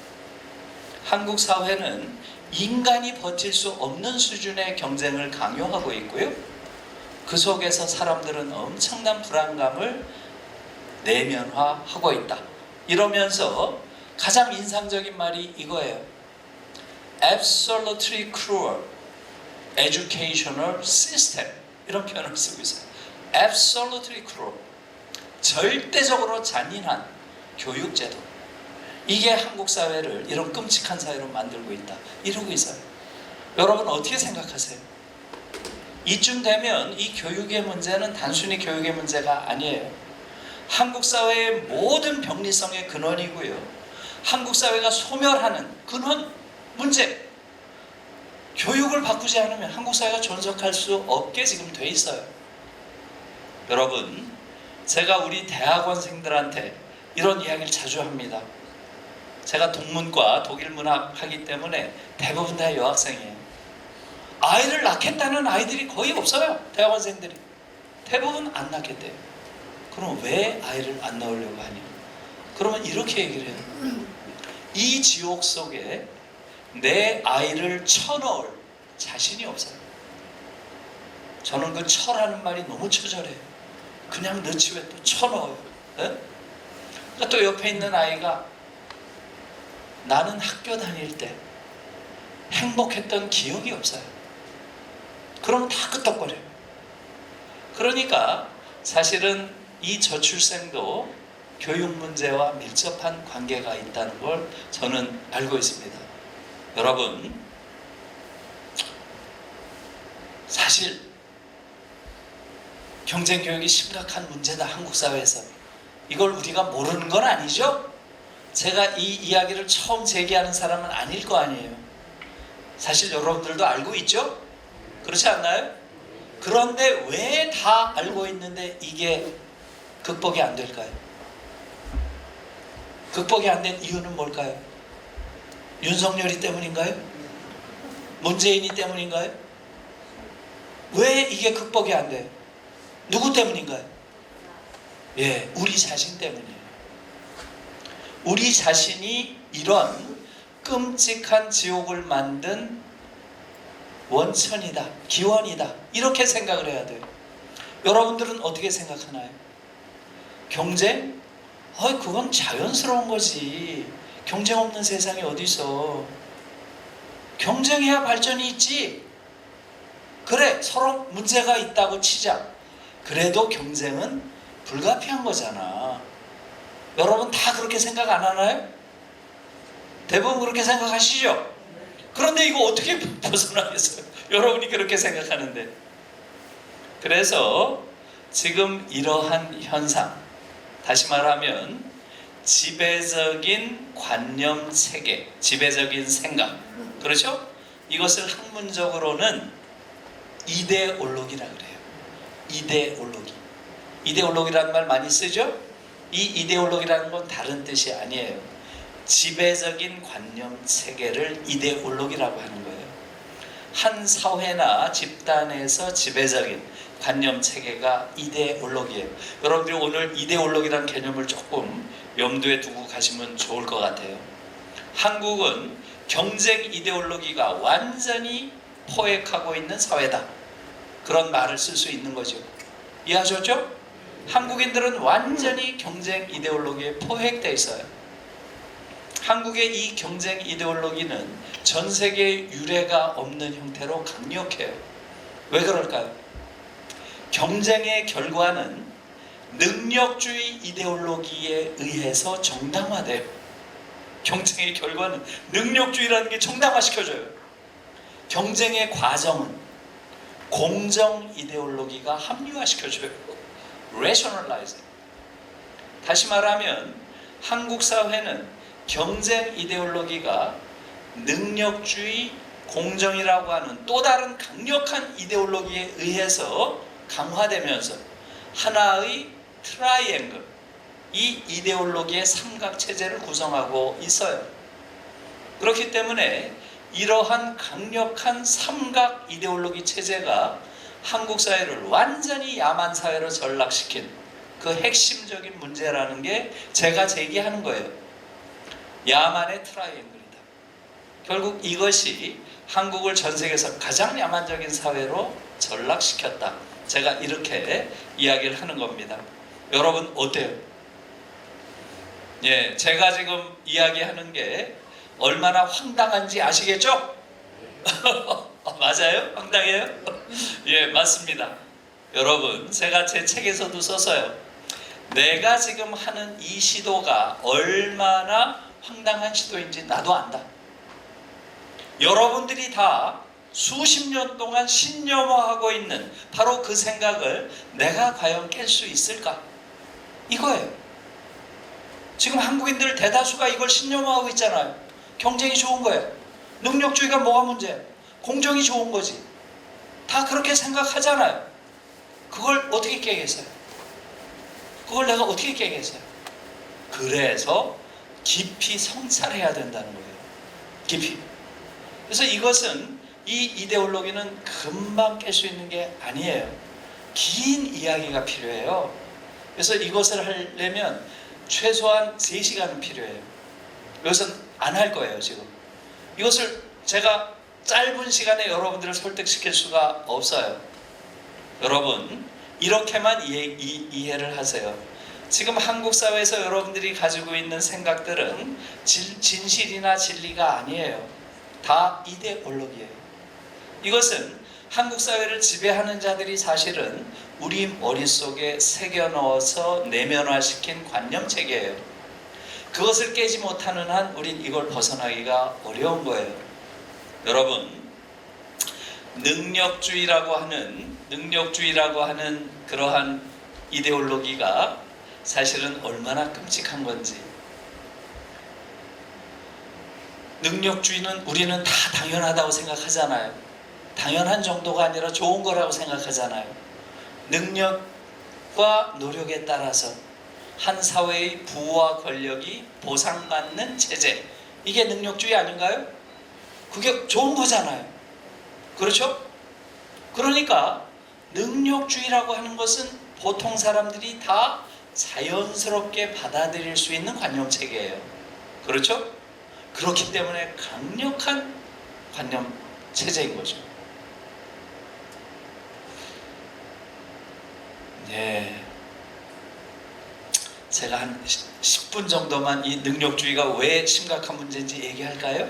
Speaker 1: 한국 사회는 인간이 버틸 수 없는 수준의 경쟁을 강요하고 있고요. 그 속에서 사람들은 엄청난 불안감을 내면화하고 있다. 이러면서 가장 인상적인 말이 이거예요. Absolutely cruel educational system. 이런 표현을 쓰고 있어요. Absolutely cruel. 절대적으로 잔인한 교육제도. 이게 한국 사회를 이런 끔찍한 사회로 만들고 있다. 이러고 있어요. 여러분 어떻게 생각하세요? 이쯤 되면 이 교육의 문제는 단순히 교육의 문제가 아니에요. 한국 사회의 모든 병리성의 근원이고요. 한국 사회가 소멸하는 근원 문제. 교육을 바꾸지 않으면 한국 사회가 존속할 수 없게 지금 돼 있어요. 여러분, 제가 우리 대학원생들한테 이런 이야기를 자주 합니다. 제가 동문과 독일 문학 하기 때문에 대부분 다 여학생이에요. 아이를 낳겠다는 아이들이 거의 없어요. 대학원생들이. 대부분 안 낳겠대요. 그럼 왜 아이를 안 낳으려고 하냐? 그러면 이렇게 얘기를 해요. 이 지옥 속에 내 아이를 쳐넣을 자신이 없어요. 저는 그 쳐라는 말이 너무 처절해요. 그냥 넣지 왜 또 쳐넣어요? 네? 그러니까 또 옆에 있는 아이가 나는 학교 다닐 때 행복했던 기억이 없어요. 그러면 다 끄떡거려요. 그러니까 사실은 이 저출생도 교육 문제와 밀접한 관계가 있다는 걸 저는 알고 있습니다. 여러분, 사실 경쟁 교육이 심각한 문제다. 한국 사회에서. 이걸 우리가 모르는 건 아니죠? 제가 이 이야기를 처음 제기하는 사람은 아닐 거 아니에요. 사실 여러분들도 알고 있죠? 그렇지 않나요? 그런데 왜 다 알고 있는데 이게 극복이 안 될까요? 극복이 안 된 이유는 뭘까요? 윤석열이 때문인가요? 문재인이 때문인가요? 왜 이게 극복이 안 돼요? 누구 때문인가요? 예, 우리 자신 때문이에요. 우리 자신이 이런 끔찍한 지옥을 만든 원천이다, 기원이다, 이렇게 생각을 해야 돼요. 여러분들은 어떻게 생각하나요? 경쟁? 그건 자연스러운 거지. 경쟁 없는 세상이 어디 있어. 경쟁해야 발전이 있지. 그래, 서로 문제가 있다고 치자. 그래도 경쟁은 불가피한 거잖아. 여러분 다 그렇게 생각 안 하나요? 대부분 그렇게 생각하시죠? 그런데 이거 어떻게 벗어나겠어요? 여러분이 그렇게 생각하는데. 그래서 지금 이러한 현상, 다시 말하면 지배적인 관념 체계, 지배적인 생각, 그렇죠? 이것을 학문적으로는 이데올로기라고 그래요. 이데올로기라는 말 많이 쓰죠? 이 이데올로기라는 건 다른 뜻이 아니에요. 지배적인 관념 체계를 이데올로기라고 하는 거예요. 한 사회나 집단에서 지배적인 관념 체계가 이데올로기예요. 여러분들이 오늘 이데올로기라는 개념을 조금 염두에 두고 가시면 좋을 것 같아요. 한국은 경쟁 이데올로기가 완전히 포획하고 있는 사회다. 그런 말을 쓸 수 있는 거죠. 이해하셨죠? 한국인들은 완전히 경쟁 이데올로기에 포획되어 있어요. 한국의 이 경쟁 이데올로기는 전 세계에 유례가 없는 형태로 강력해요. 왜 그럴까요? 경쟁의 결과는 능력주의 이데올로기에 의해서 정당화돼요. 경쟁의 결과는 능력주의라는 게 정당화시켜져요. 경쟁의 과정은 공정 이데올로기가 합리화시켜줘요. rationalizing. 다시 말하면 한국 사회는 경쟁 이데올로기가 능력주의, 공정이라고 하는 또 다른 강력한 이데올로기에 의해서 강화되면서 하나의 트라이앵글, 이 이데올로기의 삼각체제를 구성하고 있어요. 그렇기 때문에 이러한 강력한 삼각 이데올로기 체제가 한국 사회를 완전히 야만 사회로 전락시킨 그 핵심적인 문제라는 게 제가 제기하는 거예요. 야만의 트라이앵글이다. 결국 이것이 한국을 전 세계에서 가장 야만적인 사회로 전락시켰다. 제가 이렇게 이야기를 하는 겁니다. 여러분 어때요? 예, 제가 지금 이야기하는 게 얼마나 황당한지 아시겠죠? 맞아요? 황당해요? 예, 맞습니다. 여러분, 제가 제 책에서도 썼어요. 내가 지금 하는 이 시도가 얼마나 황당한 시도인지 나도 안다. 여러분들이 다 수십 년 동안 신념화하고 있는 바로 그 생각을 내가 과연 깰 수 있을까? 이거예요. 지금 한국인들 대다수가 이걸 신념화하고 있잖아요. 경쟁이 좋은 거예요. 능력주의가 뭐가 문제예요? 공정이 좋은 거지. 다 그렇게 생각하잖아요. 그걸 어떻게 깨겠어요? 그걸 내가 어떻게 깨겠어요? 그래서 깊이 성찰해야 된다는 거예요. 깊이. 그래서 이것은 이 이데올로기는 금방 깰 수 있는 게 아니에요. 긴 이야기가 필요해요. 그래서 이것을 하려면 최소한 3시간은 필요해요. 이것은 안 할 거예요, 지금. 이것을 제가 짧은 시간에 여러분들을 설득시킬 수가 없어요. 여러분, 이렇게만 이해를 하세요. 지금 한국 사회에서 여러분들이 가지고 있는 생각들은 진실이나 진리가 아니에요. 다 이데올로기예요. 이것은 한국 사회를 지배하는 자들이 사실은 우리 머릿속에 새겨 넣어서 내면화시킨 관념체계예요. 그것을 깨지 못하는 한 우린 이걸 벗어나기가 어려운 거예요. 여러분, 능력주의라고 하는 그러한 이데올로기가 사실은 얼마나 끔찍한 건지. 능력주의는 우리는 다 당연하다고 생각하잖아요. 당연한 정도가 아니라 좋은 거라고 생각하잖아요. 능력과 노력에 따라서 한 사회의 부와 권력이 보상받는 체제, 이게 능력주의 아닌가요? 그게 좋은 거잖아요. 그렇죠? 그러니까 능력주의라고 하는 것은 보통 사람들이 다 자연스럽게 받아들일 수 있는 관념체계예요. 그렇죠? 그렇기 때문에 강력한 관념체제인 거죠. 네. 제가 한 10분 정도만 이 능력주의가 왜 심각한 문제인지 얘기할까요?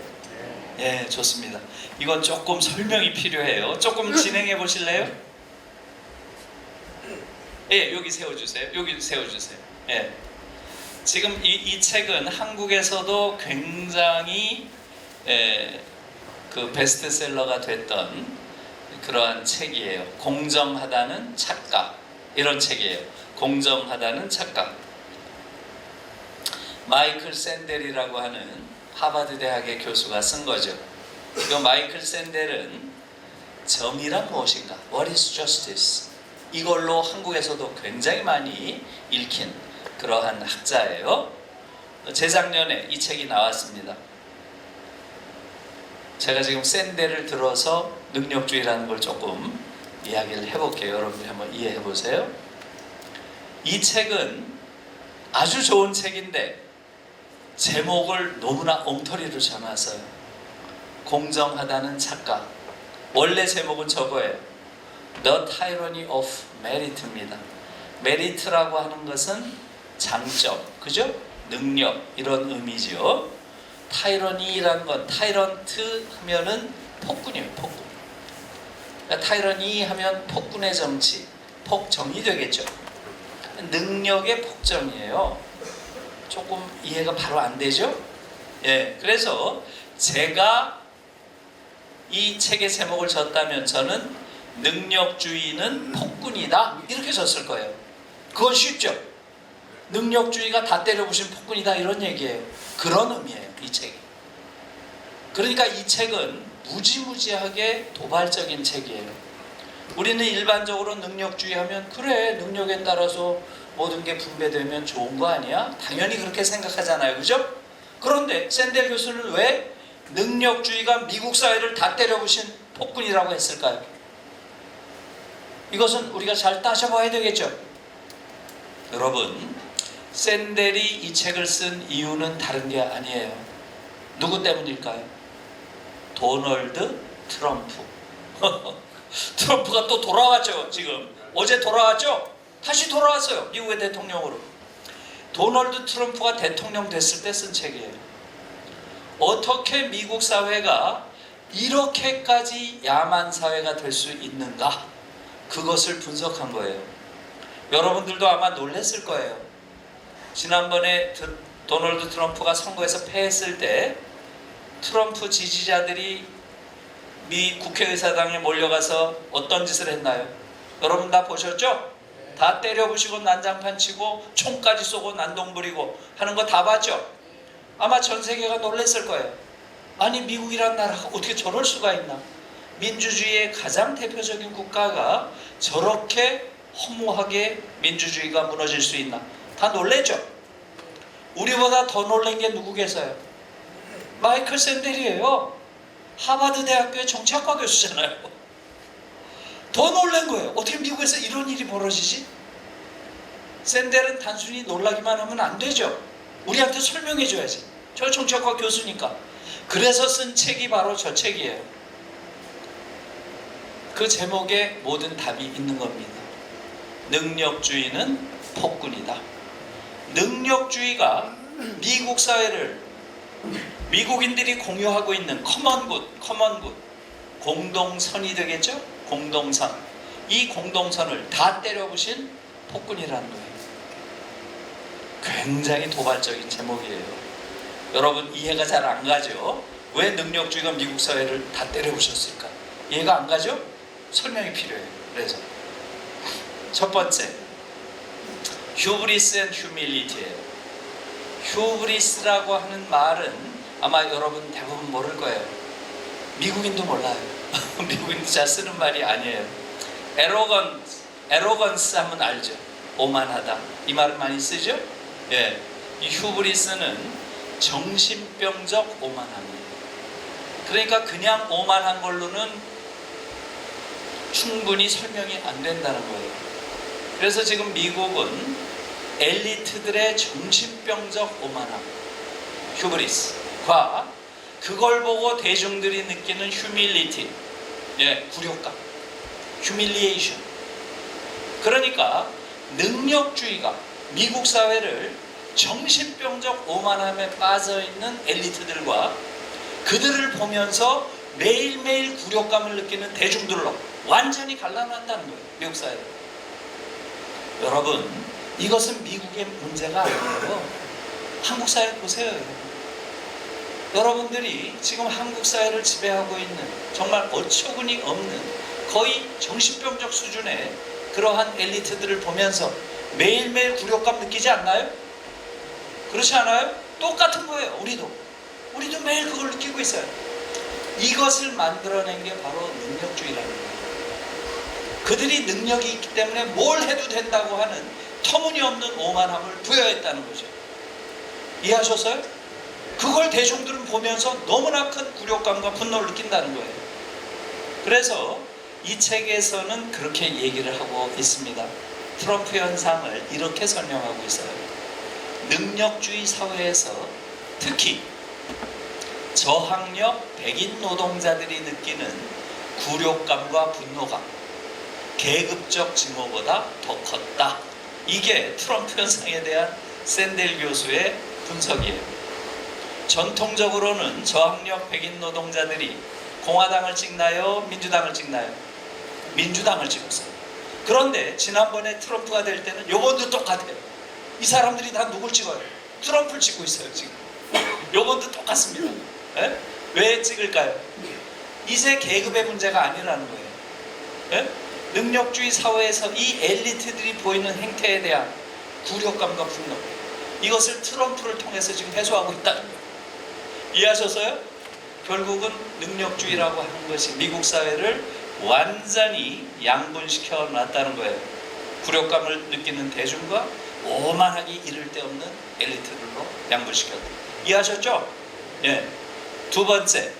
Speaker 1: 네, 좋습니다. 이건 조금 설명이 필요해요. 조금 진행해 보실래요? 예, 여기 세워주세요. 여기 세워주세요. 예. 지금 이 책은 한국에서도 굉장히 그 베스트셀러가 됐던 그러한 책이에요. 공정하다는 착각, 이런 책이에요. 공정하다는 착각. 마이클 샌델이라고 하는 하버드 대학의 교수가 쓴 거죠. 이 마이클 샌델은 정의란 무엇인가? What is justice? 이걸로 한국에서도 굉장히 많이 읽힌 그러한 학자예요. 재작년에 이 책이 나왔습니다. 제가 지금 샌델을 들어서 능력주의라는 걸 조금 이야기를 해볼게요. 여러분이 한번 이해해 보세요. 이 책은 아주 좋은 책인데 제목을 너무나 엉터리로 정했어요. 공정하다는 착각. 원래 제목은 저거예요. The Tyranny of Merit입니다. 메리트라고 하는 것은 장점, 그죠? 능력, 이런 의미죠. 타이러니라는 건 타이런트 하면은 폭군이에요. 폭군. 그러니까 타이러니 하면 폭군의 정치, 폭정이 되겠죠. 능력의 폭정이에요. 조금 이해가 바로 안 되죠? 예, 그래서 제가 이 책의 제목을 졌다면 저는 능력주의는 폭군이다 이렇게 졌을 거예요. 그건 쉽죠? 능력주의가 다 때려부신 폭군이다 이런 얘기예요. 그런 의미예요, 이 책이. 그러니까 이 책은 무지무지하게 도발적인 책이에요. 우리는 일반적으로 능력주의 하면 그래, 능력에 따라서 모든 게 분배되면 좋은 거 아니야? 당연히 그렇게 생각하잖아요. 그죠? 그런데 샌델 교수는 왜 능력주의가 미국 사회를 다 때려부신 폭군이라고 했을까요? 이것은 우리가 잘 따져봐야 되겠죠. 여러분, 샌델이 이 책을 쓴 이유는 다른 게 아니에요. 누구 때문일까요? 도널드 트럼프. 트럼프가 또 돌아왔죠. 지금 어제 돌아왔죠. 다시 돌아왔어요. 미국의 대통령으로. 도널드 트럼프가 대통령 됐을 때 쓴 책이에요. 어떻게 미국 사회가 이렇게까지 야만 사회가 될 수 있는가? 그것을 분석한 거예요. 여러분들도 아마 놀랐을 거예요. 지난번에 도널드 트럼프가 선거에서 패했을 때 트럼프 지지자들이 미 국회의사당에 몰려가서 어떤 짓을 했나요? 여러분 다 보셨죠? 다 때려부시고 난장판 치고 총까지 쏘고 난동 부리고 하는 거 다 봤죠? 아마 전 세계가 놀랐을 거예요. 아니, 미국이란 나라가 어떻게 저럴 수가 있나? 민주주의의 가장 대표적인 국가가 저렇게 허무하게 민주주의가 무너질 수 있나? 다 놀랬죠? 우리보다 더 놀란 게 누구겠어요? 마이클 샌델이에요. 하버드 대학교의 정치학과 교수잖아요. 더 놀란 거예요. 어떻게 미국에서 이런 일이 벌어지지? 샌델은 단순히 놀라기만 하면 안 되죠. 우리한테 설명해 줘야지. 저 정치학과 교수니까. 그래서 쓴 책이 바로 저 책이에요. 그 제목에 모든 답이 있는 겁니다. 능력주의는 폭군이다. 능력주의가 미국 사회를 미국인들이 공유하고 있는 커먼굿, 공동선이 되겠죠? 공동선. 이 공동선을 다 때려부신 폭군이라는 거예요. 굉장히 도발적인 제목이에요. 여러분 이해가 잘 안 가죠? 왜 능력주의가 미국 사회를 다 때려부셨을까? 이해가 안 가죠? 설명이 필요해요. 그래서 첫 번째, 휴브리스 앤 휴밀리티예요. 휴브리스라고 하는 말은 아마 여러분 대부분 모를 거예요. 미국인도 몰라요. 미국인도 잘 쓰는 말이 아니에요. 에로건스 하면 알죠? 오만하다. 이 말을 많이 쓰죠? 예. 이 휴브리스는 정신병적 오만함이에요. 그러니까 그냥 오만한 걸로는 충분히 설명이 안 된다는 거예요. 그래서 지금 미국은 엘리트들의 정신병적 오만함, 휴브리스과 그걸 보고 대중들이 느끼는 휴밀리티, 예, 굴욕감, 휴밀리에이션. 그러니까 능력주의가 미국 사회를 정신병적 오만함에 빠져있는 엘리트들과 그들을 보면서 매일매일 굴욕감을 느끼는 대중들로 완전히 갈라놨다는 거예요. 미국 사회를. 여러분, 이것은 미국의 문제가 아니에요. 한국 사회 보세요. 여러분들이 지금 한국 사회를 지배하고 있는 정말 어처구니 없는 거의 정신병적 수준의 그러한 엘리트들을 보면서 매일매일 굴욕감 느끼지 않나요? 그렇지 않아요? 똑같은 거예요. 우리도 매일 그걸 느끼고 있어요. 이것을 만들어낸 게 바로 능력주의라는 거예요. 그들이 능력이 있기 때문에 뭘 해도 된다고 하는 터무니없는 오만함을 부여했다는 거죠. 이해하셨어요? 그걸 대중들은 보면서 너무나 큰 굴욕감과 분노를 느낀다는 거예요. 그래서 이 책에서는 그렇게 얘기를 하고 있습니다. 트럼프 현상을 이렇게 설명하고 있어요. 능력주의 사회에서 특히 저학력 백인 노동자들이 느끼는 굴욕감과 분노감, 계급적 증오보다 더 컸다. 이게 트럼프 현상에 대한 샌델 교수의 분석이에요. 전통적으로는 저학력 백인 노동자들이 공화당을 찍나요? 민주당을 찍나요? 민주당을 찍었어요. 그런데 지난번에 트럼프가 될 때는 요번도 똑같아요. 이 사람들이 다 누굴 찍어요? 트럼프를 찍고 있어요 지금. 요번도 똑같습니다. 예? 왜 찍을까요? 이제 계급의 문제가 아니라는 거예요. 예? 능력주의 사회에서 이 엘리트들이 보이는 행태에 대한 굴욕감과 분노, 이것을 트럼프를 통해서 지금 해소하고 있다는 거예요. 이해하셨어요? 결국은 능력주의라고 하는 것이 미국 사회를 완전히 양분시켜 놨다는 거예요. 굴욕감을 느끼는 대중과 오만하기 이를 데 없는 엘리트들로 양분시켰다. 이해하셨죠? 예. 두 번째,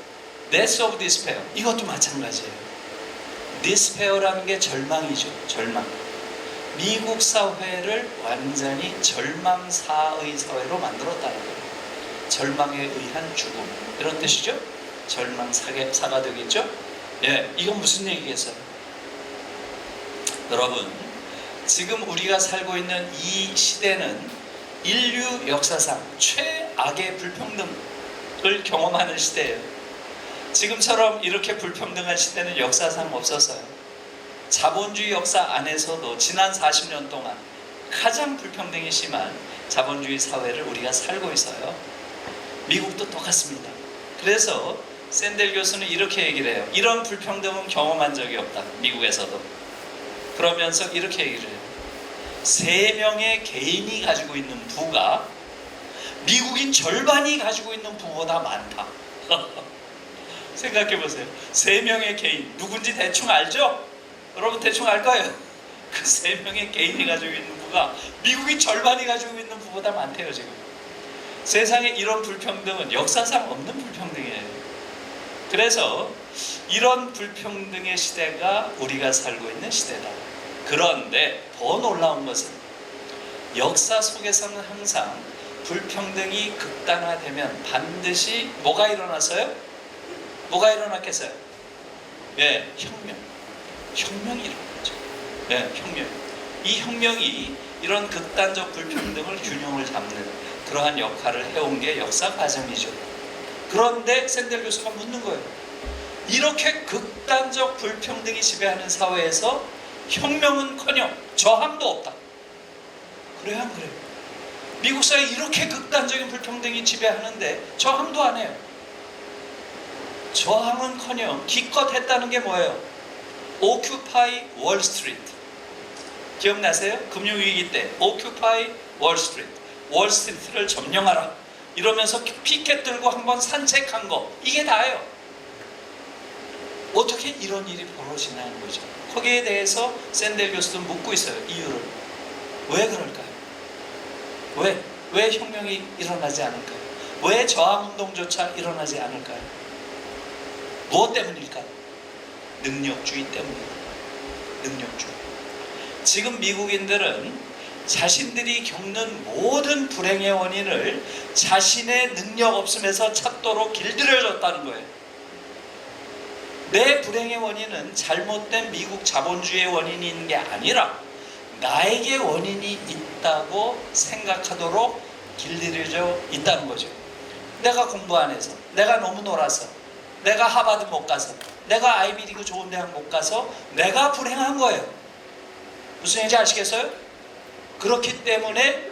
Speaker 1: death of despair. 이것도 마찬가지예요. despair라는 게 절망이죠. 절망. 미국 사회를 완전히 절망사의 사회로 만들었다는 거예요. 절망에 의한 죽음, 이런 뜻이죠. 절망사가 되겠죠. 예, 이건 무슨 얘기겠어요? 여러분, 지금 우리가 살고 있는 이 시대는 인류 역사상 최악의 불평등을 경험하는 시대예요. 지금처럼 이렇게 불평등한 시대는 역사상 없었어요. 자본주의 역사 안에서도 지난 40년 동안 가장 불평등이 심한 자본주의 사회를 우리가 살고 있어요. 미국도 똑같습니다. 그래서 샌델 교수는 이렇게 얘기를 해요. 이런 불평등은 경험한 적이 없다. 미국에서도. 그러면서 이렇게 얘기를 해요. 3명의 개인이 가지고 있는 부가 미국인 절반이 가지고 있는 부보다 많다. 생각해 보세요. 3명의 개인, 누군지 대충 알죠? 여러분 대충 알 거예요. 그 3명의 개인이 가지고 있는 부가 미국인 절반이 가지고 있는 부보다 많대요 지금. 세상에 이런 불평등은 역사상 없는 불평등이에요. 그래서 이런 불평등의 시대가 우리가 살고 있는 시대다. 그런데 더 놀라운 것은 역사 속에서는 항상 불평등이 극단화되면 반드시 뭐가 일어났어요? 뭐가 일어났겠어요? 예, 혁명이 일어났죠. 예, 혁명. 이 혁명이 이런 극단적 불평등을 균형을 잡는 그러한 역할을 해온 게 역사 과정이죠. 그런데 샌델 교수가 묻는 거예요. 이렇게 극단적 불평등이 지배하는 사회에서 혁명은커녕 저항도 없다. 그래요, 안 그래요? 미국 사회에 이렇게 극단적인 불평등이 지배하는데 저항도 안 해요. 저항은커녕 기껏 했다는 게 뭐예요? Occupy Wall Street. 기억나세요? 금융위기 때 Occupy Wall Street. 월스트리트를 점령하라. 이러면서 피켓 들고 한번 산책한 거. 이게 다예요. 어떻게 이런 일이 벌어지냐는 거죠. 거기에 대해서 샌델 교수도 묻고 있어요. 이유를. 왜 그럴까요? 왜 혁명이 일어나지 않을까요? 왜 저항운동조차 일어나지 않을까요? 무엇 때문일까요? 능력주의 때문입니다. 능력주의. 지금 미국인들은 자신들이 겪는 모든 불행의 원인을 자신의 능력 없음에서 찾도록 길들여졌다는 거예요. 내 불행의 원인은 잘못된 미국 자본주의의 원인이 있는 게 아니라 나에게 원인이 있다고 생각하도록 길들여져 있다는 거죠. 내가 공부 안 해서, 내가 너무 놀아서, 내가 하버드 못 가서, 내가 아이비리그 좋은 대학 못 가서 내가 불행한 거예요. 무슨 얘기인지 아시겠어요? 그렇기 때문에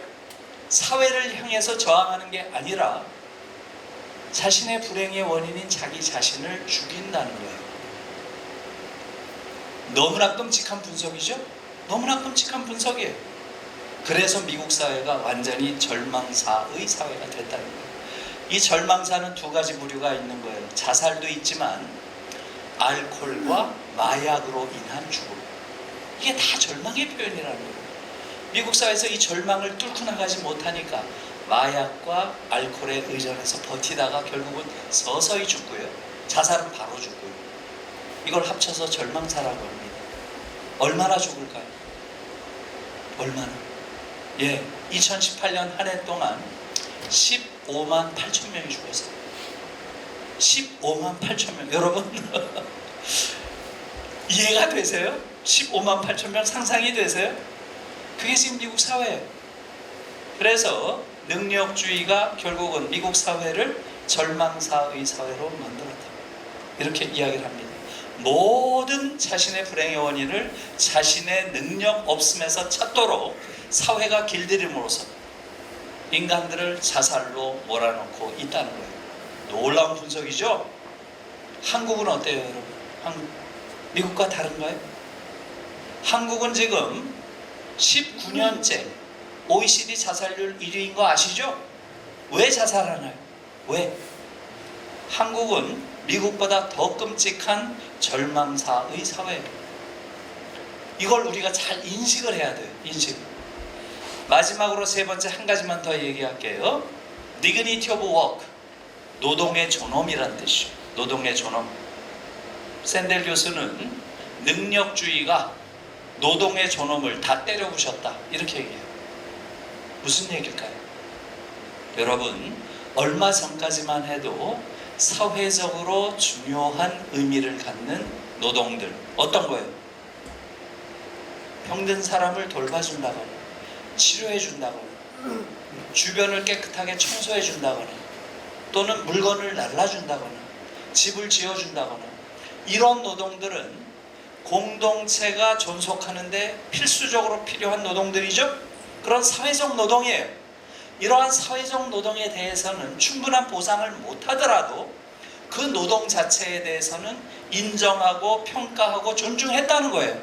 Speaker 1: 사회를 향해서 저항하는 게 아니라 자신의 불행의 원인인 자기 자신을 죽인다는 거예요. 너무나 끔찍한 분석이죠? 너무나 끔찍한 분석이에요. 그래서 미국 사회가 완전히 절망사의 사회가 됐다는 거예요. 이 절망사는 두 가지 부류가 있는 거예요. 자살도 있지만 알코올과 마약으로 인한 죽음. 이게 다 절망의 표현이라는 거예요. 미국 사회에서 이 절망을 뚫고 나가지 못하니까 마약과 알코올에 의존해서 버티다가 결국은 서서히 죽고요. 자살은 바로 죽고요. 이걸 합쳐서 절망사라고 합니다. 얼마나 죽을까요? 얼마나? 예, 2018년 한 해 동안 15만 8천 명이 죽었어요. 15만 8천 명. 여러분 이해가 되세요? 15만 8천 명 상상이 되세요? 그게 지금 미국 사회예요. 그래서 능력주의가 결국은 미국 사회를 절망사의 사회로 만들었다. 이렇게 이야기를 합니다. 모든 자신의 불행의 원인을 자신의 능력 없음에서 찾도록 사회가 길들임으로써 인간들을 자살로 몰아넣고 있다는 거예요. 놀라운 분석이죠? 한국은 어때요, 여러분? 미국과 다른가요? 한국은 지금 19년째 OECD 자살률 1위인 거 아시죠? 왜 자살하나요? 왜? 한국은 미국보다 더 끔찍한 절망사의 사회예요. 이걸 우리가 잘 인식을 해야 돼요. 인식. 마지막으로 세 번째 한 가지만 더 얘기할게요. Dignity of work. 노동의 존엄이란 뜻이죠. 노동의 존엄. 샌델 교수는 능력주의가 노동의 존엄을 다 때려부셨다. 이렇게 얘기해요. 무슨 얘기일까요? 여러분, 얼마 전까지만 해도 사회적으로 중요한 의미를 갖는 노동들 어떤 거예요? 병든 사람을 돌봐준다거나 치료해준다거나 주변을 깨끗하게 청소해준다거나 또는 물건을 날라준다거나 집을 지어준다거나 이런 노동들은 공동체가 존속하는데 필수적으로 필요한 노동들이죠. 그런 사회적 노동이에요. 이러한 사회적 노동에 대해서는 충분한 보상을 못하더라도 그 노동 자체에 대해서는 인정하고 평가하고 존중했다는 거예요.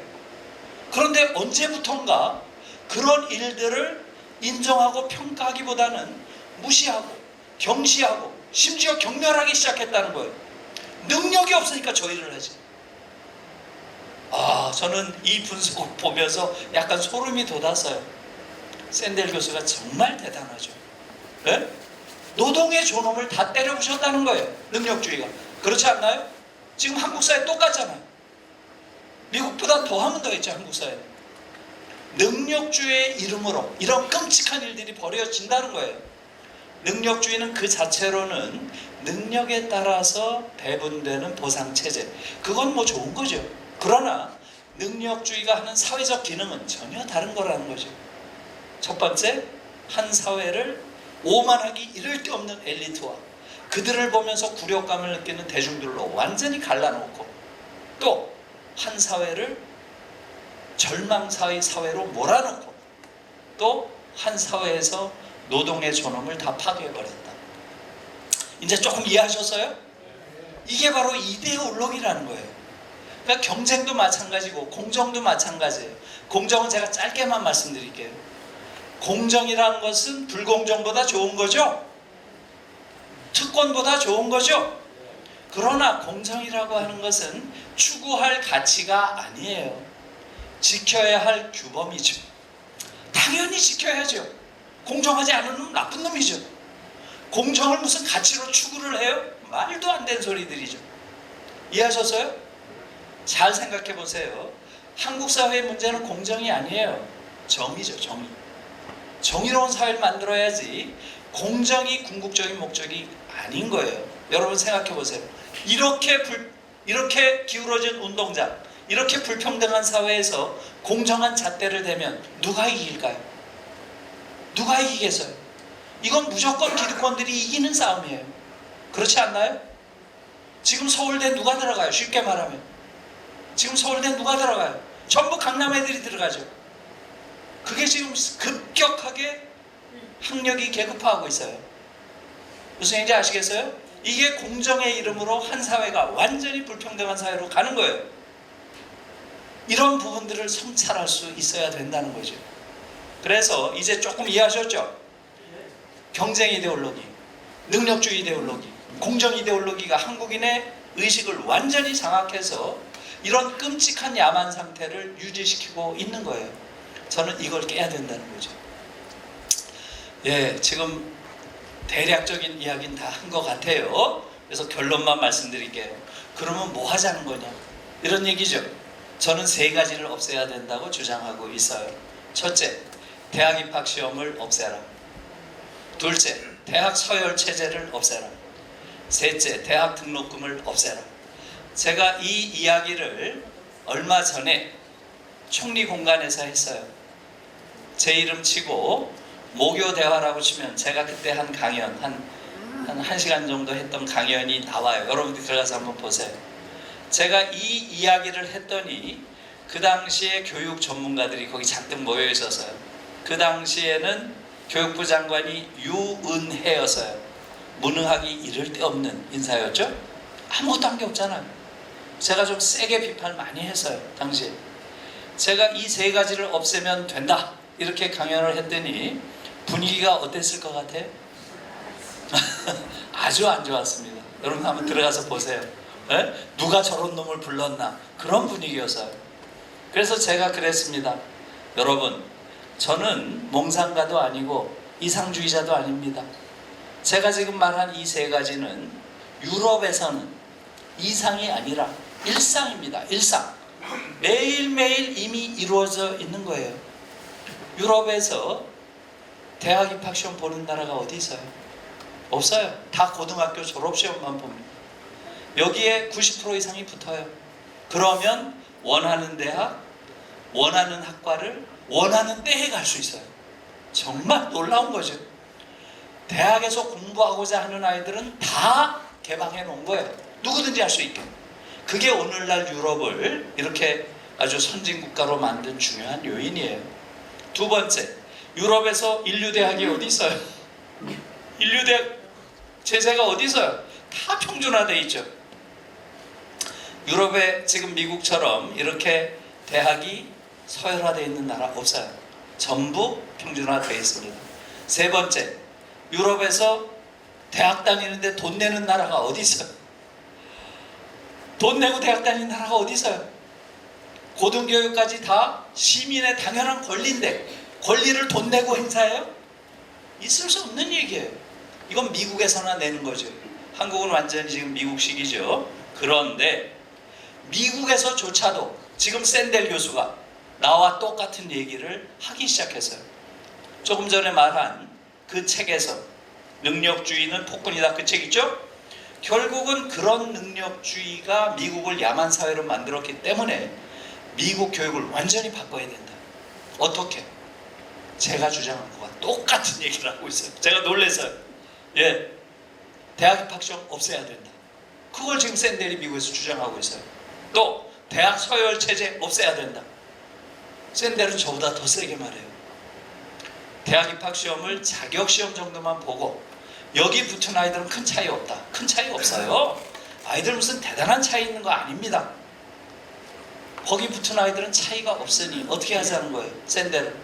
Speaker 1: 그런데 언제부턴가 그런 일들을 인정하고 평가하기보다는 무시하고 경시하고 심지어 경멸하기 시작했다는 거예요. 능력이 없으니까 저 일을 하지. 저는 이 분석을 보면서 약간 소름이 돋았어요. 샌델 교수가 정말 대단하죠. 네? 노동의 존엄을 다 때려부셨다는 거예요. 능력주의가. 그렇지 않나요? 지금 한국 사회 똑같잖아요. 미국보다 더하면 더했죠. 한국 사회. 능력주의의 이름으로 이런 끔찍한 일들이 벌어진다는 거예요. 능력주의는 그 자체로는 능력에 따라서 배분되는 보상체제, 그건 뭐 좋은 거죠. 그러나 능력주의가 하는 사회적 기능은 전혀 다른 거라는 거죠. 첫 번째, 한 사회를 오만하기 이를 데 없는 엘리트와 그들을 보면서 굴욕감을 느끼는 대중들로 완전히 갈라놓고 또 한 사회를 절망사의 사회로 몰아넣고 또 한 사회에서 노동의 존엄을 다 파괴해버렸다. 이제 조금 이해하셨어요? 이게 바로 이데올로기라는 거예요. 그러니까 경쟁도 마찬가지고 공정도 마찬가지예요. 공정은 제가 짧게만 말씀드릴게요. 공정이라는 것은 불공정보다 좋은 거죠? 특권보다 좋은 거죠? 그러나 공정이라고 하는 것은 추구할 가치가 아니에요. 지켜야 할 규범이죠. 당연히 지켜야죠. 공정하지 않은 놈은 나쁜 놈이죠. 공정을 무슨 가치로 추구를 해요? 말도 안 되는 소리들이죠. 이해하셨어요? 잘 생각해 보세요. 한국 사회의 문제는 공정이 아니에요. 정의죠, 정의. 정의로운 사회를 만들어야지 공정이 궁극적인 목적이 아닌 거예요. 여러분 생각해 보세요. 이렇게 기울어진 운동장, 이렇게 불평등한 사회에서 공정한 잣대를 대면 누가 이길까요? 누가 이기겠어요? 이건 무조건 기득권들이 이기는 싸움이에요. 그렇지 않나요? 지금 서울대 누가 들어가요? 쉽게 말하면 지금 서울대 누가 들어가요? 전부 강남 애들이 들어가죠. 그게 지금 급격하게 학력이 계급화하고 있어요. 무슨 얘기인지 아시겠어요? 이게 공정의 이름으로 한 사회가 완전히 불평등한 사회로 가는 거예요. 이런 부분들을 성찰할 수 있어야 된다는 거죠. 그래서 이제 조금 이해하셨죠? 경쟁 이데올로기, 능력주의 이데올로기, 공정 이데올로기가 한국인의 의식을 완전히 장악해서 이런 끔찍한 야만 상태를 유지시키고 있는 거예요. 저는 이걸 깨야 된다는 거죠. 지금 대략적인 이야기는 다 한 것 같아요. 그래서 결론만 말씀드릴게요. 그러면 뭐 하자는 거냐? 이런 얘기죠. 저는 세 가지를 없애야 된다고 주장하고 있어요. 첫째, 대학 입학 시험을 없애라. 둘째, 대학 서열 체제를 없애라. 셋째, 대학 등록금을 없애라. 제가 이 이야기를 얼마 전에 총리 공간에서 했어요. 제 이름 치고 모교 대화라고 치면 제가 그때 한 강연 한 한 1시간 정도 했던 강연이 나와요. 여러분들 들어가서 한번 보세요. 제가 이 이야기를 했더니 그 당시에 교육 전문가들이 거기 잔뜩 모여 있었어요. 그 당시에는 교육부 장관이 유은혜였어요. 무능하기 이를 데 없는 인사였죠. 아무것도 한 게 없잖아요. 제가 좀 세게 비판을 많이 했어요. 당시에 제가 이 세 가지를 없애면 된다 이렇게 강연을 했더니 분위기가 어땠을 것 같아요? 아주 안 좋았습니다. 여러분 한번 들어가서 보세요. 에? 누가 저런 놈을 불렀나 그런 분위기였어요. 그래서 제가 그랬습니다. 여러분, 저는 몽상가도 아니고 이상주의자도 아닙니다. 제가 지금 말한 이 세 가지는 유럽에서는 이상이 아니라 일상입니다. 일상. 매일매일 이미 이루어져 있는 거예요. 유럽에서 대학 입학시험 보는 나라가 어디 있어요? 없어요. 다 고등학교 졸업시험만 봅니다. 여기에 90% 이상이 붙어요. 그러면 원하는 대학, 원하는 학과를 원하는 때에 갈 수 있어요. 정말 놀라운 거죠. 대학에서 공부하고자 하는 아이들은 다 개방해 놓은 거예요. 누구든지 할 수 있게. 그게 오늘날 유럽을 이렇게 아주 선진국가로 만든 중요한 요인이에요. 두 번째, 유럽에서 인류대학이 어디 있어요? 인류대학 제재가 어디 있어요? 다 평준화되어 있죠. 유럽에 지금 미국처럼 이렇게 대학이 서열화되어 있는 나라 없어요. 전부 평준화되어 있습니다. 세 번째, 유럽에서 대학 다니는데 돈 내는 나라가 어디 있어요? 돈 내고 대학 다니는 나라가 어디 있어요? 고등교육까지 다 시민의 당연한 권리인데 권리를 돈 내고 행사해요? 있을 수 없는 얘기예요. 이건 미국에서나 내는 거죠. 한국은 완전히 지금 미국식이죠. 그런데 미국에서조차도 지금 샌델 교수가 나와 똑같은 얘기를 하기 시작했어요. 조금 전에 말한 그 책에서 능력주의는 폭군이다, 그 책 있죠? 결국은 그런 능력주의가 미국을 야만 사회로 만들었기 때문에 미국 교육을 완전히 바꿔야 된다. 어떻게? 제가 주장한 것과 똑같은 얘기를 하고 있어요. 제가 놀라서요. 예, 대학 입학시험 없애야 된다. 그걸 지금 샌델이 미국에서 주장하고 있어요. 또 대학 서열 체제 없애야 된다. 샌델은 저보다 더 세게 말해요. 대학 입학시험을 자격시험 정도만 보고 여기 붙은 아이들은 큰 차이 없다. 큰 차이 없어요. 아이들 무슨 대단한 차이 있는 거 아닙니다. 거기 붙은 아이들은 차이가 없으니 어떻게 하자는 거예요? 샌델은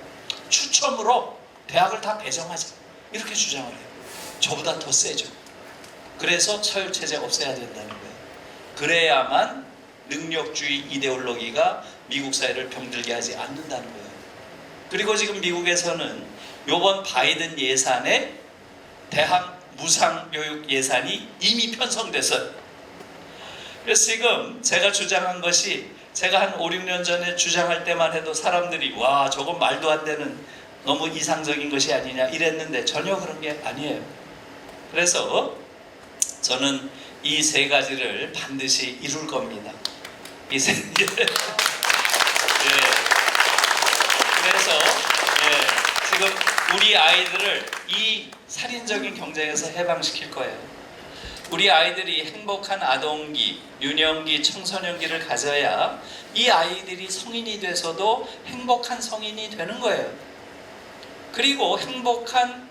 Speaker 1: 추첨으로 대학을 다 배정하자 이렇게 주장을 해요. 저보다 더 세죠. 그래서 서열체제 없애야 된다는 거예요. 그래야만 능력주의 이데올로기가 미국 사회를 병들게 하지 않는다는 거예요. 그리고 지금 미국에서는 이번 바이든 예산에 대학 무상교육 예산이 이미 편성됐어요. 그래서 지금 제가 주장한 것이 제가 한 5, 6년 전에 주장할 때만 해도 사람들이 와 저건 말도 안 되는 너무 이상적인 것이 아니냐 이랬는데 전혀 그런 게 아니에요. 그래서 저는 이 세 가지를 반드시 이룰 겁니다. 이 세 개. 예. 그래서 지금 우리 아이들을 이 살인적인 경쟁에서 해방시킬 거예요. 우리 아이들이 행복한 아동기, 유년기, 청소년기를 가져야 이 아이들이 성인이 돼서도 행복한 성인이 되는 거예요. 그리고 행복한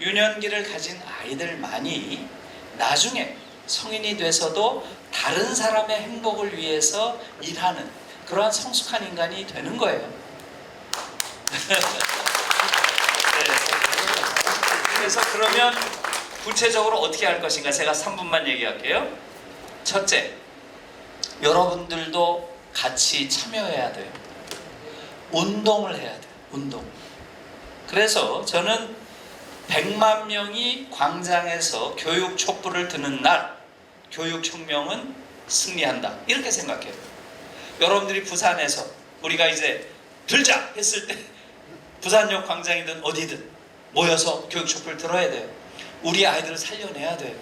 Speaker 1: 유년기를 가진 아이들만이 나중에 성인이 돼서도 다른 사람의 행복을 위해서 일하는 그러한 성숙한 인간이 되는 거예요. 네. 그래서 그러면 구체적으로 어떻게 할 것인가 제가 3분만 얘기할게요. 첫째, 여러분들도 같이 참여해야 돼요. 운동을 해야 돼요. 운동. 그래서 저는 100만 명이 광장에서 교육 촛불을 드는 날 교육혁명은 승리한다 이렇게 생각해요. 여러분들이 부산에서 우리가 이제 들자 했을 때 부산역 광장이든 어디든 모여서 교육 촛불 들어야 돼요. 우리 아이들을 살려내야 돼요.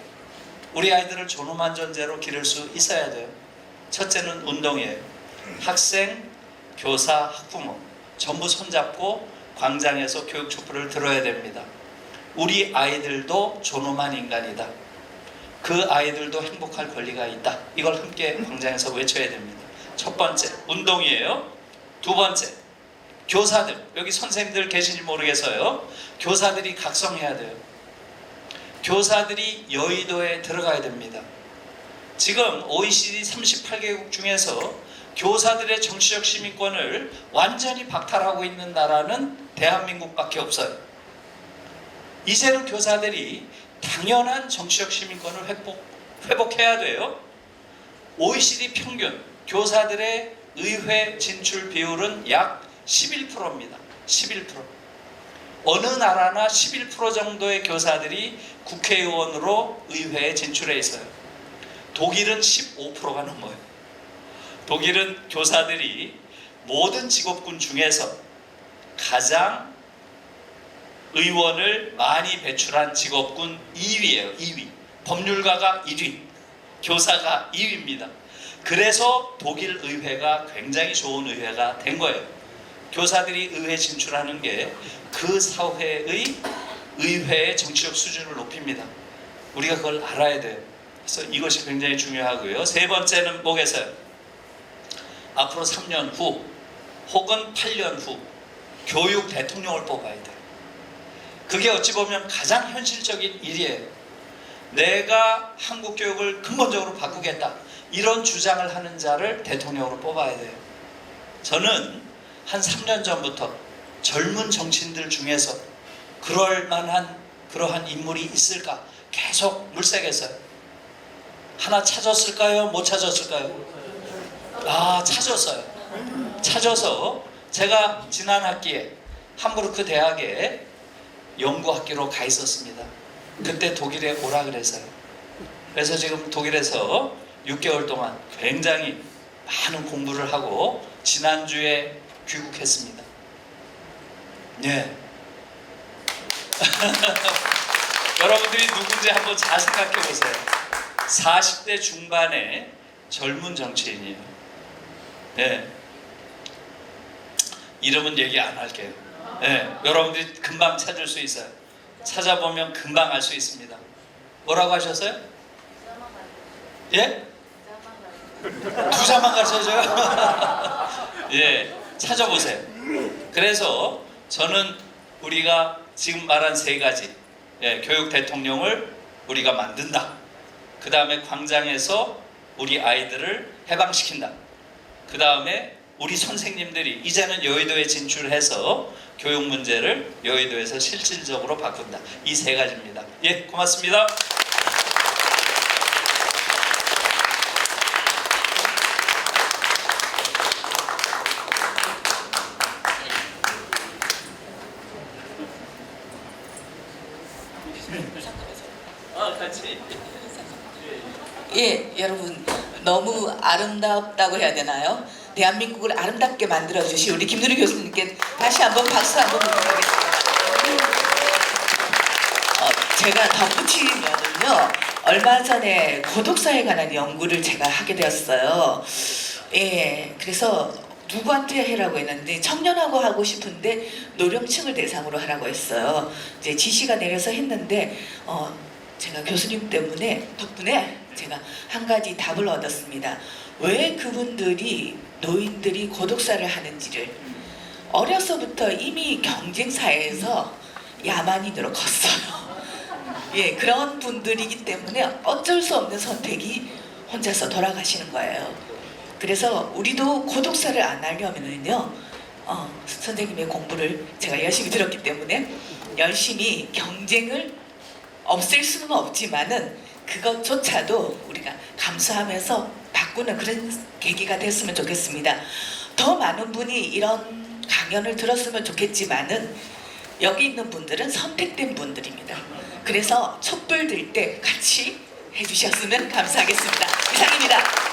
Speaker 1: 우리 아이들을 존엄한 존재로 기를 수 있어야 돼요. 첫째는 운동이에요. 학생, 교사, 학부모 전부 손잡고 광장에서 교육 촛불을 들어야 됩니다. 우리 아이들도 존엄한 인간이다. 그 아이들도 행복할 권리가 있다. 이걸 함께 광장에서 외쳐야 됩니다. 첫 번째, 운동이에요. 두 번째, 교사들. 여기 선생님들 계신지 모르겠어요. 교사들이 각성해야 돼요. 교사들이 여의도에 들어가야 됩니다. 지금 OECD 38개국 중에서 교사들의 정치적 시민권을 완전히 박탈하고 있는 나라는 대한민국밖에 없어요. 이제는 교사들이 당연한 정치적 시민권을 회복해야 돼요. OECD 평균 교사들의 의회 진출 비율은 약 11%입니다. 11%. 어느 나라나 11% 정도의 교사들이 국회의원으로 의회에 진출해 있어요. 독일은 15%가 넘어요. 독일은 교사들이 모든 직업군 중에서 가장 의원을 많이 배출한 직업군 2위예요. 2위. 법률가가 1위, 교사가 2위입니다. 그래서 독일 의회가 굉장히 좋은 의회가 된 거예요. 교사들이 의회 진출하는 게 그 사회의 의회의 정치적 수준을 높입니다. 우리가 그걸 알아야 돼요. 그래서 이것이 굉장히 중요하고요. 세 번째는 뭐겠어요? 앞으로 3년 후 혹은 8년 후 교육 대통령을 뽑아야 돼요. 그게 어찌 보면 가장 현실적인 일이에요. 내가 한국 교육을 근본적으로 바꾸겠다, 이런 주장을 하는 자를 대통령으로 뽑아야 돼요. 저는 한 3년 전부터 젊은 정치인들 중에서 그럴 만한 그러한 인물이 있을까 계속 물색했어요. 하나 찾았을까요? 못 찾았을까요? 찾았어요. 찾아서 제가 지난 학기에 함부르크 대학에 연구학기로 가 있었습니다. 그때 독일에 오라 그래서요. 그래서 지금 독일에서 6개월 동안 굉장히 많은 공부를 하고 지난주에 귀국했습니다. 네. 여러분들이 누군지 한번 잘 생각해 보세요. 40대 중반의 젊은 정치인이에요. 네. 이름은 얘기 안 할게요. 네. 여러분들이 금방 찾을 수 있어요. 찾아보면 금방 알 수 있습니다. 뭐라고 하셨어요? 예? 두자만 가르쳐줘요? 예, 찾아보세요. 그래서 저는 우리가 지금 말한 세 가지, 교육 대통령을 우리가 만든다. 그 다음에 광장에서 우리 아이들을 해방시킨다. 그 다음에 우리 선생님들이 이제는 여의도에 진출해서 교육 문제를 여의도에서 실질적으로 바꾼다. 이 세 가지입니다. 예, 고맙습니다. 같이.
Speaker 2: 예, 여러분 너무 아름답다고 해야 되나요? 대한민국을 아름답게 만들어주신 우리 김누리 교수님께 다시 한번 박수 한번 부탁드리겠습니다. 제가 덧붙이면은요, 얼마 전에 고독사에 관한 연구를 제가 하게 되었어요. 예, 그래서 누구한테 해라고 했는데 청년하고 하고 싶은데 노령층을 대상으로 하라고 했어요. 이제 지시가 내려서 했는데 제가 교수님 덕분에 제가 한 가지 답을 얻었습니다. 왜 그분들이 노인들이 고독사를 하는지를 어려서부터 이미 경쟁사회에서 야만인으로 컸어요. 예, 그런 분들이기 때문에 어쩔 수 없는 선택이 혼자서 돌아가시는 거예요. 그래서 우리도 고독사를 안 하려면은요, 선생님의 공부를 제가 열심히 들었기 때문에 열심히 경쟁을 없앨 수는 없지만은 그것조차도 우리가 감수하면서 바꾸는 그런 계기가 됐으면 좋겠습니다. 더 많은 분이 이런 강연을 들었으면 좋겠지만은 여기 있는 분들은 선택된 분들입니다. 그래서 촛불 들 때 같이 해주셨으면 감사하겠습니다. 이상입니다.